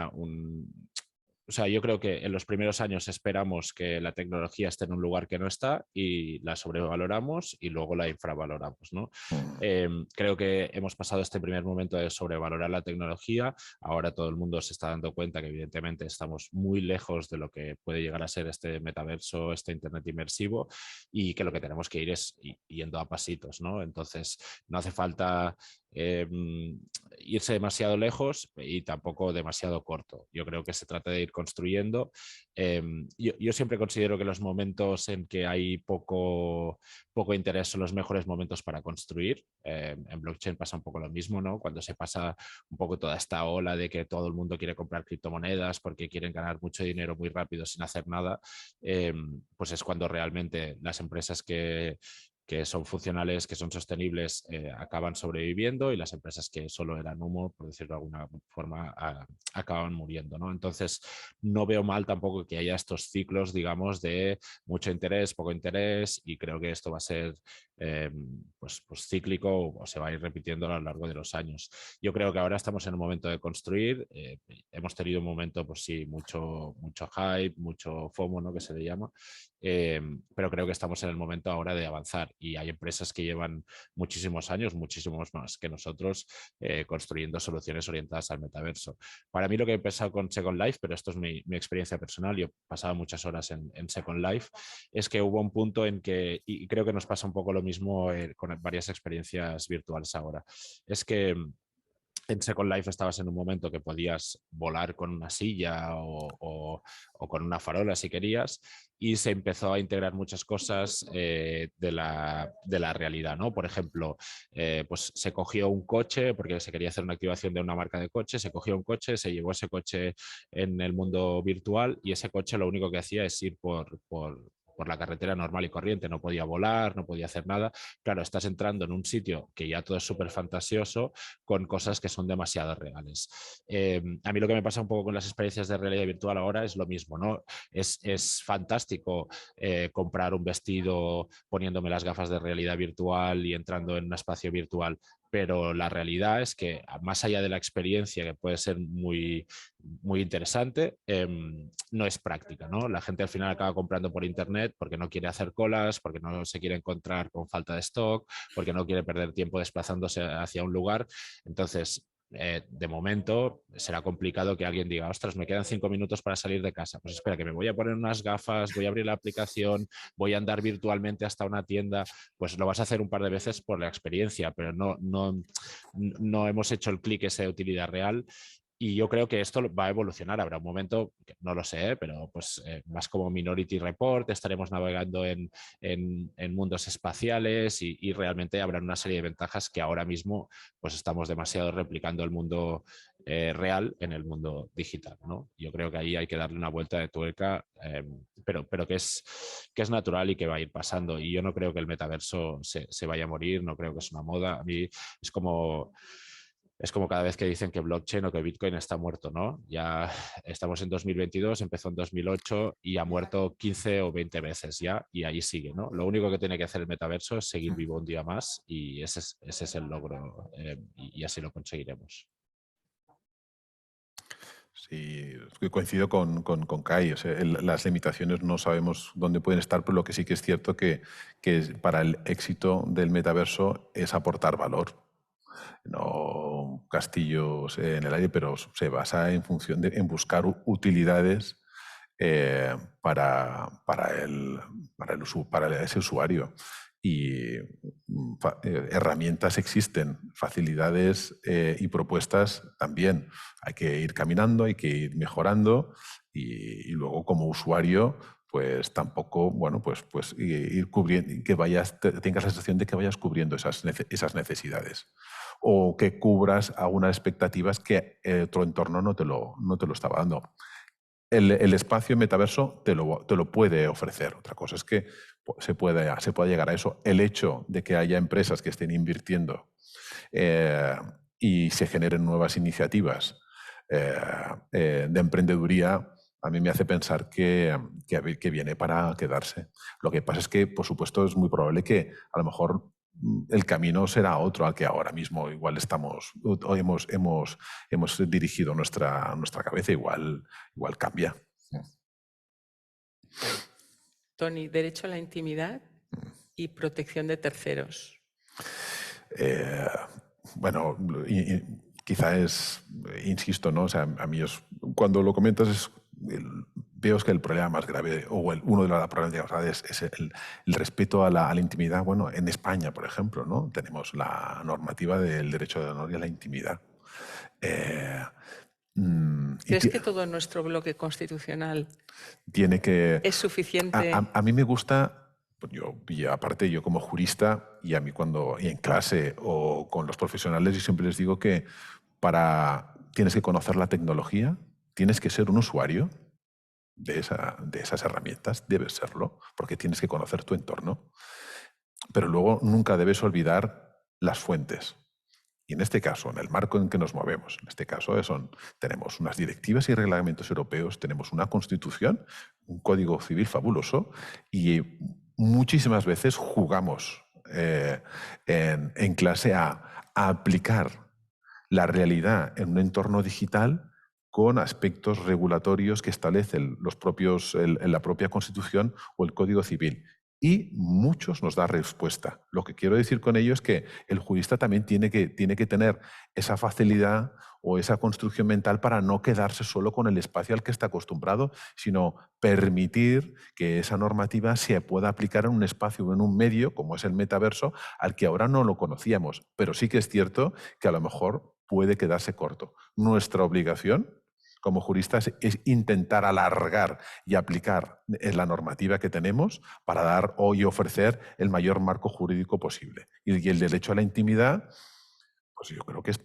o sea, yo creo que en los primeros años esperamos que la tecnología esté en un lugar que no está y la sobrevaloramos y luego la infravaloramos, ¿no? Creo que hemos pasado este primer momento de sobrevalorar la tecnología. Ahora todo el mundo se está dando cuenta que evidentemente estamos muy lejos de lo que puede llegar a ser este metaverso, este Internet inmersivo, y que lo que tenemos que ir es yendo a pasitos, ¿no? Entonces, no hace falta irse demasiado lejos y tampoco demasiado corto. Yo creo que se trata de ir construyendo. Yo siempre considero que los momentos en que hay poco interés son los mejores momentos para construir. En blockchain pasa un poco lo mismo, ¿no? Cuando se pasa un poco toda esta ola de que todo el mundo quiere comprar criptomonedas porque quieren ganar mucho dinero muy rápido sin hacer nada, pues es cuando realmente las empresas que son funcionales, que son sostenibles, acaban sobreviviendo, y las empresas que solo eran humo, por decirlo de alguna forma, acaban muriendo, ¿no? Entonces, no veo mal tampoco que haya estos ciclos, digamos, de mucho interés, poco interés, y creo que esto va a ser pues cíclico o se va a ir repitiendo a lo largo de los años. Yo creo que ahora estamos en un momento de construir. Hemos tenido un momento, pues sí, mucho hype, mucho FOMO, ¿no? Que se le llama. Pero creo que estamos en el momento ahora de avanzar, y hay empresas que llevan muchísimos años, muchísimos más que nosotros, construyendo soluciones orientadas al metaverso. Para mí lo que he empezado con Second Life, pero esto es mi experiencia personal, yo he pasado muchas horas en Second Life, es que hubo un punto en que, y creo que nos pasa un poco lo mismo con varias experiencias virtuales ahora, es que en Second Life estabas en un momento que podías volar con una silla o con una farola si querías, y se empezó a integrar muchas cosas de la realidad, ¿no? Por ejemplo, pues se cogió un coche porque se quería hacer una activación de una marca de coche, se cogió un coche, se llevó ese coche en el mundo virtual, y ese coche lo único que hacía es ir por la carretera normal y corriente, no podía volar, no podía hacer nada. Claro, estás entrando en un sitio que ya todo es súper fantasioso, con cosas que son demasiado reales. A mí lo que me pasa un poco con las experiencias de realidad virtual ahora es lo mismo, ¿no? Es fantástico comprar un vestido poniéndome las gafas de realidad virtual y entrando en un espacio virtual, pero la realidad es que más allá de la experiencia, que puede ser muy, muy interesante, no es práctica, ¿no? La gente al final acaba comprando por internet porque no quiere hacer colas, porque no se quiere encontrar con falta de stock, porque no quiere perder tiempo desplazándose hacia un lugar. Entonces, de momento será complicado que alguien diga, ostras, me quedan 5 minutos para salir de casa. Pues espera, que me voy a poner unas gafas, voy a abrir la aplicación, voy a andar virtualmente hasta una tienda. Pues lo vas a hacer un par de veces por la experiencia, pero no hemos hecho el clic ese de utilidad real. Y yo creo que esto va a evolucionar. Habrá un momento, que no lo sé, pero pues más como Minority Report, estaremos navegando en mundos espaciales y realmente habrá una serie de ventajas que ahora mismo pues estamos demasiado replicando el mundo real en el mundo digital, ¿no? Yo creo que ahí hay que darle una vuelta de tuerca, pero que es natural y que va a ir pasando. Y yo no creo que el metaverso se vaya a morir, no creo que es una moda. A mí es como cada vez que dicen que blockchain o que Bitcoin está muerto, ¿no? Ya estamos en 2022, empezó en 2008 y ha muerto 15 o 20 veces ya y ahí sigue, ¿no? Lo único que tiene que hacer el metaverso es seguir vivo un día más y ese es el logro y así lo conseguiremos. Sí, coincido con Kai. O sea, las limitaciones no sabemos dónde pueden estar, pero lo que sí que es cierto que para el éxito del metaverso es aportar valor. No castillos en el aire, pero se basa en función en buscar utilidades para ese usuario. Y herramientas existen, facilidades y propuestas también. Hay que ir caminando, hay que ir mejorando y luego como usuario pues tampoco, bueno, pues ir cubriendo, que tengas la sensación de que vayas cubriendo esas necesidades o que cubras algunas expectativas que otro entorno no te lo estaba dando. El espacio metaverso te lo puede ofrecer. Otra cosa es que se pueda llegar a eso. El hecho de que haya empresas que estén invirtiendo y se generen nuevas iniciativas de emprendeduría, a mí me hace pensar que viene para quedarse. Lo que pasa es que, por supuesto, es muy probable que a lo mejor el camino será otro al que ahora mismo igual hemos dirigido nuestra cabeza, igual cambia. Tony, derecho a la intimidad y protección de terceros. Bueno, quizá insisto, ¿no? O sea, a mí cuando lo comentas veo que el problema más grave, o uno de los problemas más graves es el respeto a la intimidad. Bueno, en España, por ejemplo, ¿no? Tenemos la normativa del derecho de honor y a la intimidad. ¿Crees que todo nuestro bloque constitucional tiene que es suficiente? A mí me gusta, y aparte yo como jurista, y a mí y en clase o con los profesionales, yo siempre les digo que tienes que conocer la tecnología, tienes que ser un usuario de esas herramientas, debes serlo, porque tienes que conocer tu entorno, pero luego nunca debes olvidar las fuentes. Y en este caso, en el marco en que nos movemos, en este caso tenemos unas directivas y reglamentos europeos, tenemos una constitución, un código civil fabuloso y muchísimas veces jugamos en clase a aplicar la realidad en un entorno digital con aspectos regulatorios que establecen la propia Constitución o el Código Civil. Y muchos nos da respuesta. Lo que quiero decir con ello es que el jurista también tiene que tener esa facilidad o esa construcción mental para no quedarse solo con el espacio al que está acostumbrado, sino permitir que esa normativa se pueda aplicar en un espacio o en un medio, como es el metaverso, al que ahora no lo conocíamos. Pero sí que es cierto que a lo mejor puede quedarse corto. Nuestra obligación como juristas es intentar alargar y aplicar la normativa que tenemos para dar y ofrecer el mayor marco jurídico posible. Y el derecho a la intimidad, pues yo creo que es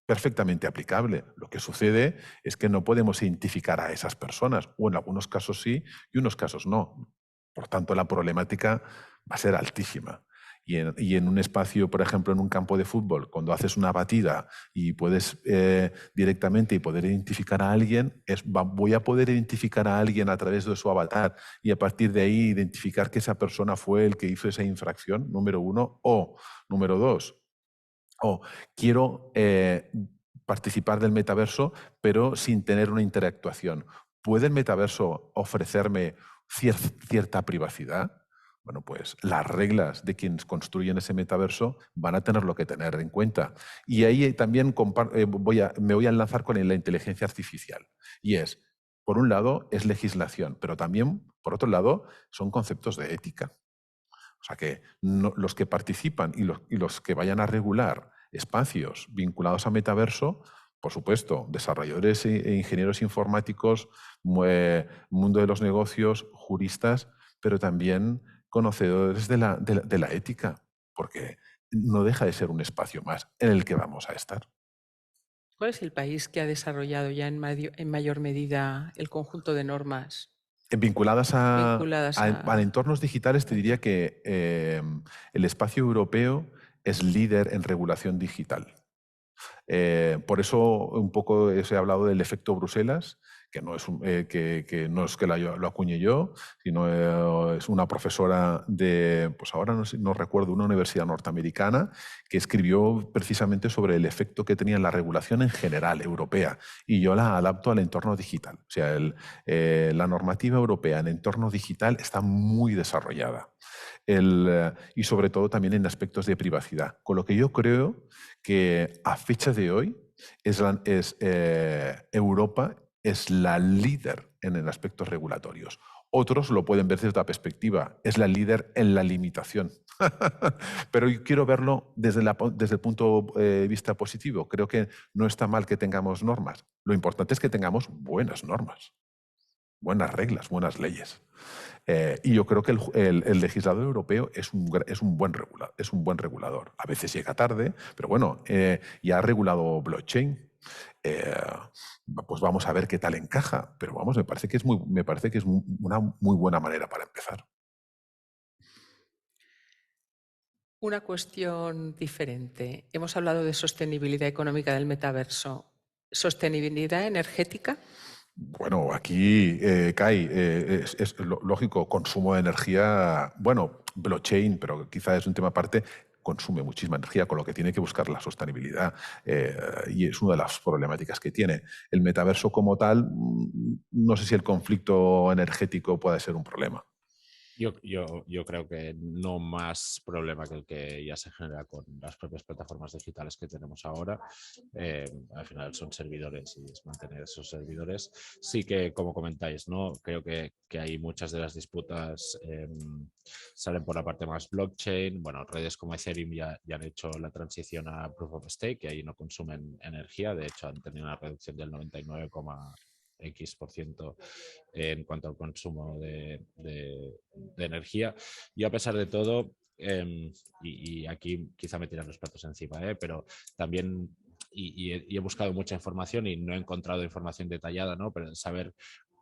perfectamente aplicable. Lo que sucede es que no podemos identificar a esas personas, o en algunos casos sí y en unos casos no. Por tanto, la problemática va a ser altísima. Y en un espacio, por ejemplo, en un campo de fútbol, cuando haces una batida y puedes directamente poder identificar a alguien, voy a poder identificar a alguien a través de su avatar y a partir de ahí identificar que esa persona fue el que hizo esa infracción, número uno, o número dos, quiero participar del metaverso, pero sin tener una interactuación. ¿Puede el metaverso ofrecerme cierta privacidad? Bueno, pues las reglas de quienes construyen ese metaverso van a tenerlo que tener en cuenta. Y ahí también me voy a enlazar con la inteligencia artificial. Y por un lado, es legislación, pero también, por otro lado, son conceptos de ética. O sea que los que participan y los que vayan a regular espacios vinculados a metaverso, por supuesto, desarrolladores e ingenieros informáticos, mundo de los negocios, juristas, pero también conocedores de la ética, porque no deja de ser un espacio más en el que vamos a estar. ¿Cuál es el país que ha desarrollado ya en mayor medida el conjunto de normas Vinculadas vinculadas a entornos digitales, te diría que el espacio europeo es líder en regulación digital. Por eso un poco os he hablado del efecto Bruselas, que no es, que no es que lo acuñe yo, sino es una profesora de, pues ahora no recuerdo, una universidad norteamericana que escribió precisamente sobre el efecto que tenía la regulación en general europea, y yo la adapto al entorno digital. O sea, la normativa europea en entorno digital está muy desarrollada. Y sobre todo también en aspectos de privacidad. Con lo que yo creo que a fecha de hoy Europa es la líder en aspectos regulatorios. Otros lo pueden ver desde otra perspectiva. Es la líder en la limitación. Pero yo quiero verlo desde el punto de vista positivo. Creo que no está mal que tengamos normas. Lo importante es que tengamos buenas normas, buenas reglas, buenas leyes. Y yo creo que el legislador europeo es un buen regulador. A veces llega tarde, pero bueno, ya ha regulado blockchain. Pues vamos a ver qué tal encaja. Pero vamos, me parece que es una muy buena manera para empezar. Una cuestión diferente. Hemos hablado de sostenibilidad económica del metaverso. ¿Sostenibilidad energética? Bueno, aquí, Kai, es lógico, consumo de energía, bueno, blockchain, pero quizá es un tema aparte, consume muchísima energía, con lo que tiene que buscar la sostenibilidad, y es una de las problemáticas que tiene. El metaverso como tal, no sé si el conflicto energético puede ser un problema. Yo creo que no más problema que el que ya se genera con las propias plataformas digitales que tenemos ahora. Al final son servidores y es mantener esos servidores. Sí que, como comentáis, ¿no? Creo que hay muchas de las disputas salen por la parte más blockchain. Bueno, redes como Ethereum ya han hecho la transición a Proof of Stake, que ahí no consumen energía. De hecho, han tenido una reducción del 99,x% en cuanto al consumo de energía. Yo, a pesar de todo, y aquí quizá me tiran los platos encima, pero también he buscado mucha información y no he encontrado información detallada, ¿no? Pero saber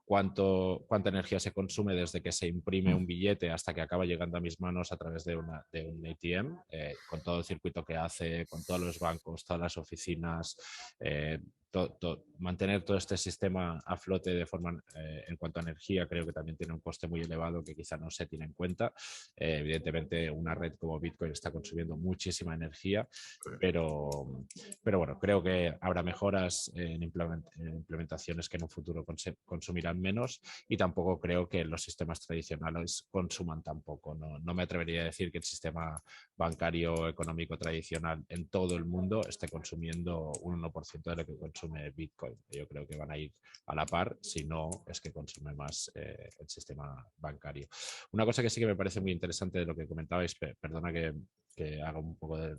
cuánta energía se consume desde que se imprime un billete hasta que acaba llegando a mis manos a través de un ATM, con todo el circuito que hace, con todos los bancos, todas las oficinas, mantener todo este sistema a flote de forma, en cuanto a energía, creo que también tiene un coste muy elevado que quizá no se tiene en cuenta. Evidentemente, una red como Bitcoin está consumiendo muchísima energía, pero bueno, creo que habrá mejoras en implementaciones que en un futuro consumirán menos, y tampoco creo que los sistemas tradicionales consuman tampoco. No me atrevería a decir que el sistema bancario económico tradicional en todo el mundo esté consumiendo un 1% de lo que consume Bitcoin. Yo creo que van a ir a la par, si no es que consume más el sistema bancario. Una cosa que sí que me parece muy interesante de lo que comentabais, perdona que haga un poco de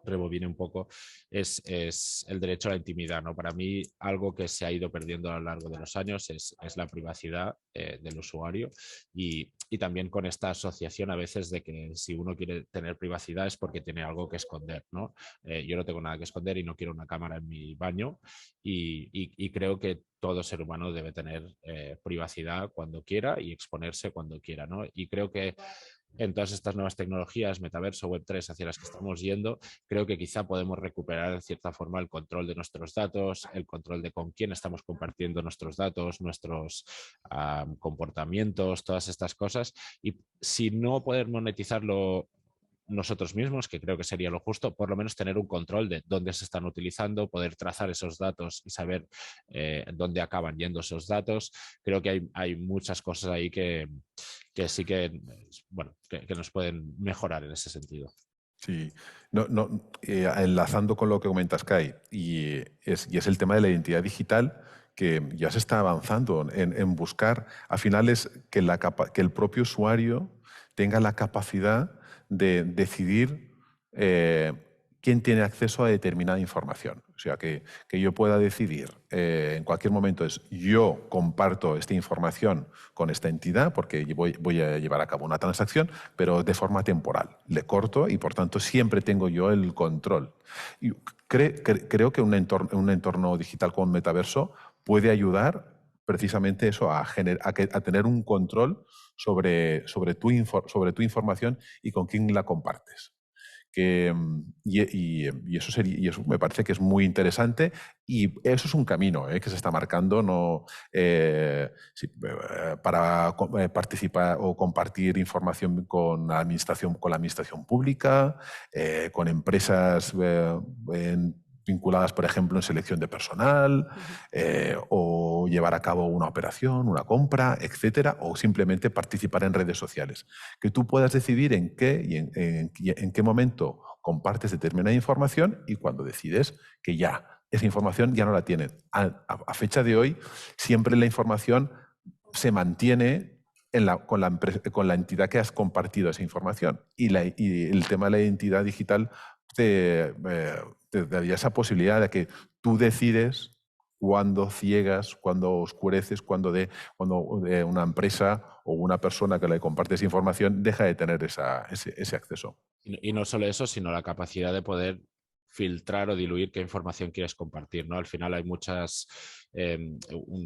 rebobine un poco, es el derecho a la intimidad, ¿no? Para mí, algo que se ha ido perdiendo a lo largo de los años es la privacidad del usuario, y también con esta asociación a veces de que si uno quiere tener privacidad es porque tiene algo que esconder, ¿no? Yo no tengo nada que esconder y no quiero una cámara en mi baño, y creo que todo ser humano debe tener privacidad cuando quiera y exponerse cuando quiera, ¿no? Y creo que en todas estas nuevas tecnologías, metaverso, Web3, hacia las que estamos yendo, creo que quizá podemos recuperar de cierta forma el control de nuestros datos, el control de con quién estamos compartiendo nuestros datos, nuestros comportamientos, todas estas cosas. Y si no poder monetizarlo nosotros mismos, que creo que sería lo justo, por lo menos tener un control de dónde se están utilizando, poder trazar esos datos y saber dónde acaban yendo esos datos. Creo que hay muchas cosas ahí que sí que, bueno, que nos pueden mejorar en ese sentido. Sí, enlazando con lo que comentas, Kai, y es el tema de la identidad digital, que ya se está avanzando en buscar, al final es que el propio usuario tenga la capacidad de decidir quién tiene acceso a determinada información. O sea, que yo pueda decidir en cualquier momento es yo comparto esta información con esta entidad porque voy a llevar a cabo una transacción, pero de forma temporal. Le corto y, por tanto, siempre tengo yo el control. Y creo que un entorno digital como un metaverso puede ayudar precisamente eso, a tener un control sobre tu información y con quién la compartes. Y eso me parece que es muy interesante y eso es un camino que se está marcando para participar o compartir información con la administración pública, con empresas vinculadas, por ejemplo, en selección de personal, o llevar a cabo una operación, una compra, etcétera, o simplemente participar en redes sociales. Que tú puedas decidir en qué y en qué momento compartes determinada información y cuando decides que ya esa información ya no la tienen. A fecha de hoy, siempre la información se mantiene con la entidad que has compartido esa información. Y el tema de la identidad digital te daría esa posibilidad de que tú decides cuándo ciegas, cuándo oscureces, cuando una empresa o una persona que le comparte esa información deja de tener ese acceso. Y no solo eso, sino la capacidad de poder filtrar o diluir qué información quieres compartir, ¿no? Al final hay un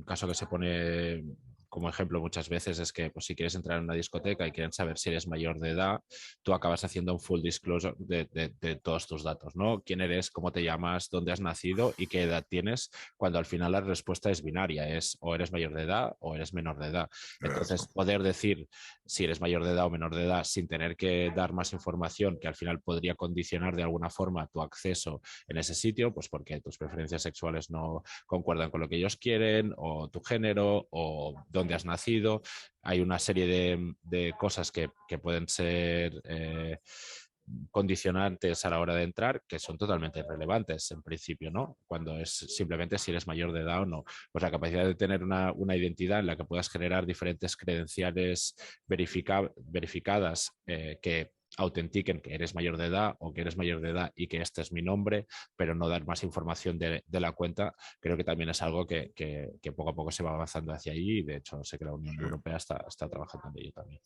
caso que se pone como ejemplo muchas veces es que pues, si quieres entrar en una discoteca y quieren saber si eres mayor de edad, tú acabas haciendo un full disclosure de todos tus datos, ¿no? Quién eres, cómo te llamas, dónde has nacido y qué edad tienes, cuando al final la respuesta es binaria, es o eres mayor de edad o eres menor de edad. Entonces, poder decir si eres mayor de edad o menor de edad sin tener que dar más información que al final podría condicionar de alguna forma tu acceso en ese sitio, pues porque tus preferencias sexuales no concuerdan con lo que ellos quieren, o tu género, o dónde has nacido. Hay una serie de cosas que pueden ser condicionantes a la hora de entrar que son totalmente irrelevantes en principio, ¿no? Cuando es simplemente si eres mayor de edad o no. Pues la capacidad de tener una identidad en la que puedas generar diferentes credenciales verificadas que autentiquen que eres mayor de edad o que eres mayor de edad y que este es mi nombre, pero no dar más información de la cuenta, creo que también es algo que poco a poco se va avanzando hacia allí y de hecho sé que la Unión Europea está trabajando en ello también.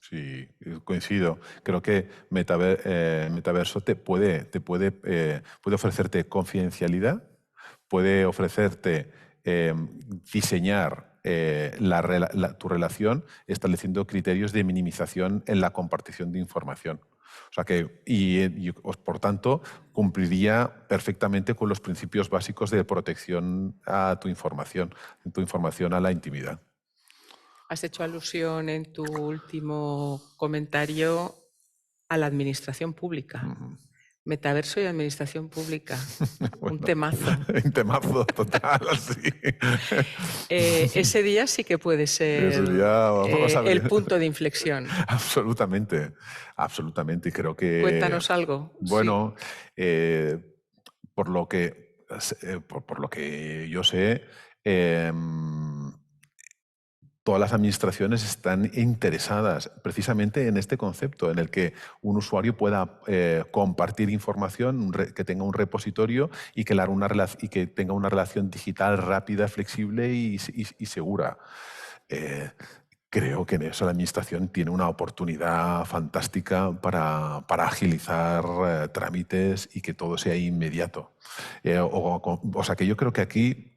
Sí, coincido. Creo que Metaverso puede ofrecerte confidencialidad, puede ofrecerte diseñar tu relación estableciendo criterios de minimización en la compartición de información. O sea por tanto, cumpliría perfectamente con los principios básicos de protección a tu información a la intimidad. Has hecho alusión en tu último comentario a la administración pública. Metaverso y administración pública. Bueno, un temazo. Un temazo total, sí. Ese día sí que puede ser el punto de inflexión. Absolutamente, absolutamente. Y creo que... Cuéntanos algo. Bueno, sí. por lo que yo sé, todas las administraciones están interesadas precisamente en este concepto, en el que un usuario pueda compartir información, que tenga un repositorio y que tenga una relación digital rápida, flexible y segura. Creo que en eso la administración tiene una oportunidad fantástica para agilizar trámites y que todo sea inmediato. O sea que yo creo que aquí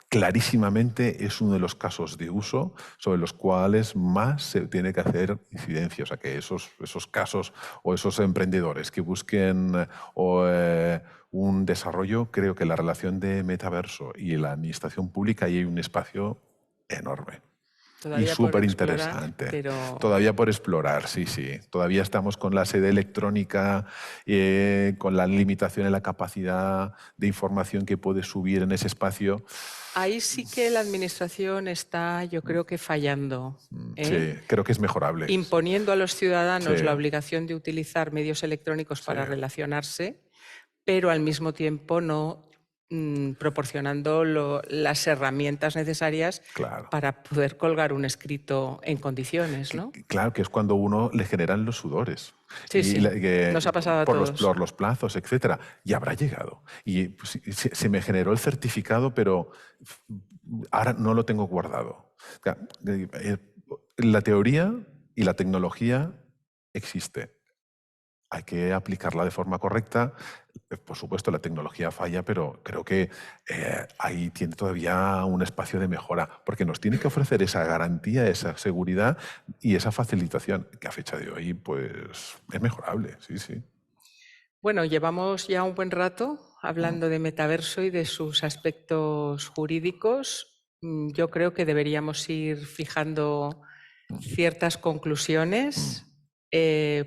clarísimamente es uno de los casos de uso sobre los cuales más se tiene que hacer incidencia. O sea, que esos casos o esos emprendedores que busquen un desarrollo, creo que la relación de metaverso y la administración pública ahí hay un espacio enorme. Todavía y súper interesante. Pero... Todavía por explorar, sí, sí. Todavía estamos con la sede electrónica, con la limitación en la capacidad de información que puede subir en ese espacio. Ahí sí que la administración está, yo creo que fallando. Sí, creo que es mejorable. Imponiendo a los ciudadanos la obligación de utilizar medios electrónicos para relacionarse, pero al mismo tiempo no proporcionando las herramientas necesarias Claro. para poder colgar un escrito en condiciones, ¿no? Claro, que es cuando uno le generan los sudores. Sí, sí, nos ha pasado a todos. Por los plazos, etcétera. Y habrá llegado. Y pues, se me generó el certificado, pero ahora no lo tengo guardado. La teoría y la tecnología existe. Hay que aplicarla de forma correcta. Por supuesto, la tecnología falla, pero creo que ahí tiene todavía un espacio de mejora, porque nos tiene que ofrecer esa garantía, esa seguridad y esa facilitación, que a fecha de hoy pues, es mejorable. Sí, sí. Bueno, llevamos ya un buen rato hablando de metaverso y de sus aspectos jurídicos. Yo creo que deberíamos ir fijando ciertas conclusiones.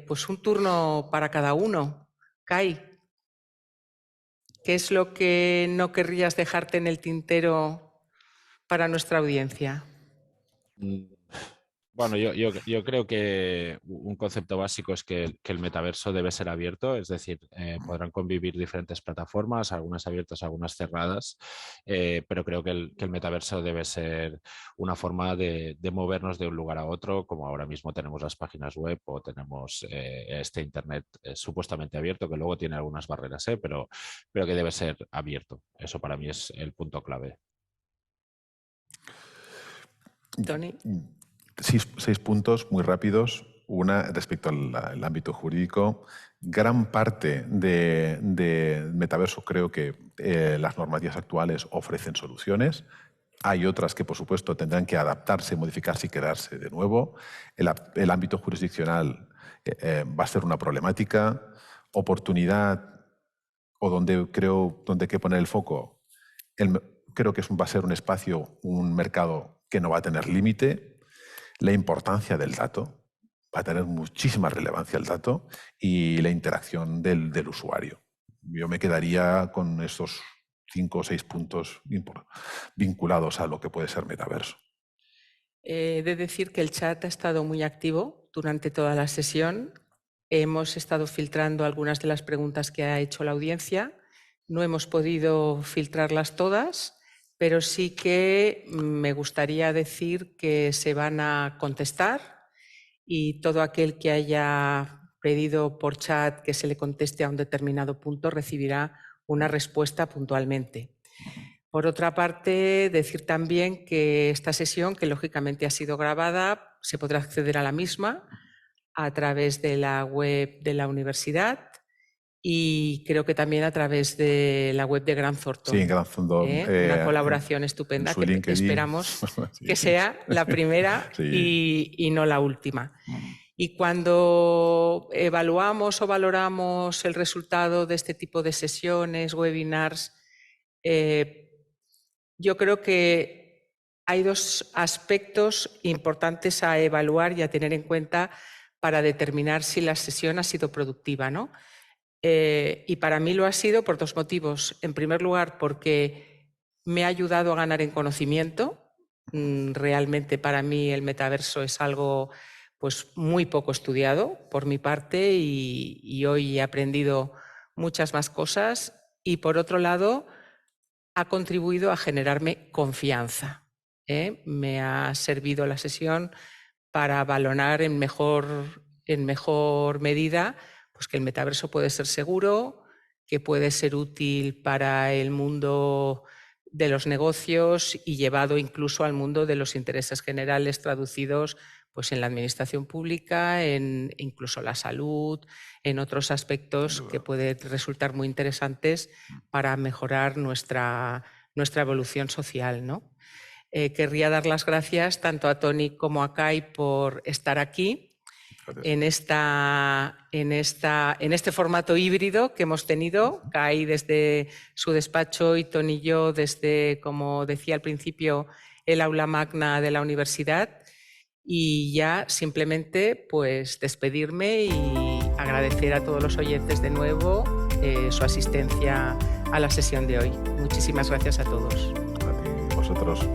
Pues un turno para cada uno. Kai, ¿qué es lo que no querrías dejarte en el tintero para nuestra audiencia? Bueno, yo creo que un concepto básico es que el metaverso debe ser abierto, es decir, podrán convivir diferentes plataformas, algunas abiertas, algunas cerradas, pero creo que el metaverso debe ser una forma de movernos de un lugar a otro, como ahora mismo tenemos las páginas web o tenemos este Internet supuestamente abierto, que luego tiene algunas barreras, pero que debe ser abierto. Eso para mí es el punto clave. Toni. 6 puntos muy rápidos. Una, respecto al ámbito jurídico, gran parte de metaverso creo que las normativas actuales ofrecen soluciones. Hay otras que, por supuesto, tendrán que adaptarse, modificarse y quedarse de nuevo. El ámbito jurisdiccional va a ser una problemática. Oportunidad, o donde hay que poner el foco, creo que va a ser un espacio, un mercado que no va a tener límite. La importancia del dato, va a tener muchísima relevancia el dato, y la interacción del usuario. Yo me quedaría con estos 5 o 6 puntos vinculados a lo que puede ser metaverso. He de decir que el chat ha estado muy activo durante toda la sesión. Hemos estado filtrando algunas de las preguntas que ha hecho la audiencia. No hemos podido filtrarlas todas, pero sí que me gustaría decir que se van a contestar, y todo aquel que haya pedido por chat que se le conteste a un determinado punto recibirá una respuesta puntualmente. Por otra parte, decir también que esta sesión, que lógicamente ha sido grabada, se podrá acceder a la misma a través de la web de la universidad, y creo que también a través de la web de Grant Thornton. Sí, en Grant Thornton. Una colaboración estupenda que esperamos que sea la primera y no la última. Y cuando evaluamos o valoramos el resultado de este tipo de sesiones, webinars, yo creo que hay 2 aspectos importantes a evaluar y a tener en cuenta para determinar si la sesión ha sido productiva, ¿no? Y para mí lo ha sido por 2 motivos. En primer lugar, porque me ha ayudado a ganar en conocimiento. Realmente para mí el metaverso es algo pues, muy poco estudiado por mi parte, y hoy he aprendido muchas más cosas. Y por otro lado, ha contribuido a generarme confianza. Me ha servido la sesión para valorar en mejor medida pues que el metaverso puede ser seguro, que puede ser útil para el mundo de los negocios y llevado incluso al mundo de los intereses generales, traducidos pues en la administración pública, en incluso la salud, en otros aspectos que pueden resultar muy interesantes para mejorar nuestra evolución social, ¿no? Querría dar las gracias tanto a Toni como a Kai por estar aquí en este formato híbrido que hemos tenido. Kai desde su despacho y Toni y yo desde, como decía al principio, el aula magna de la universidad. Y ya simplemente pues despedirme y agradecer a todos los oyentes de nuevo su asistencia a la sesión de hoy. Muchísimas gracias a todos. A ti, vosotros.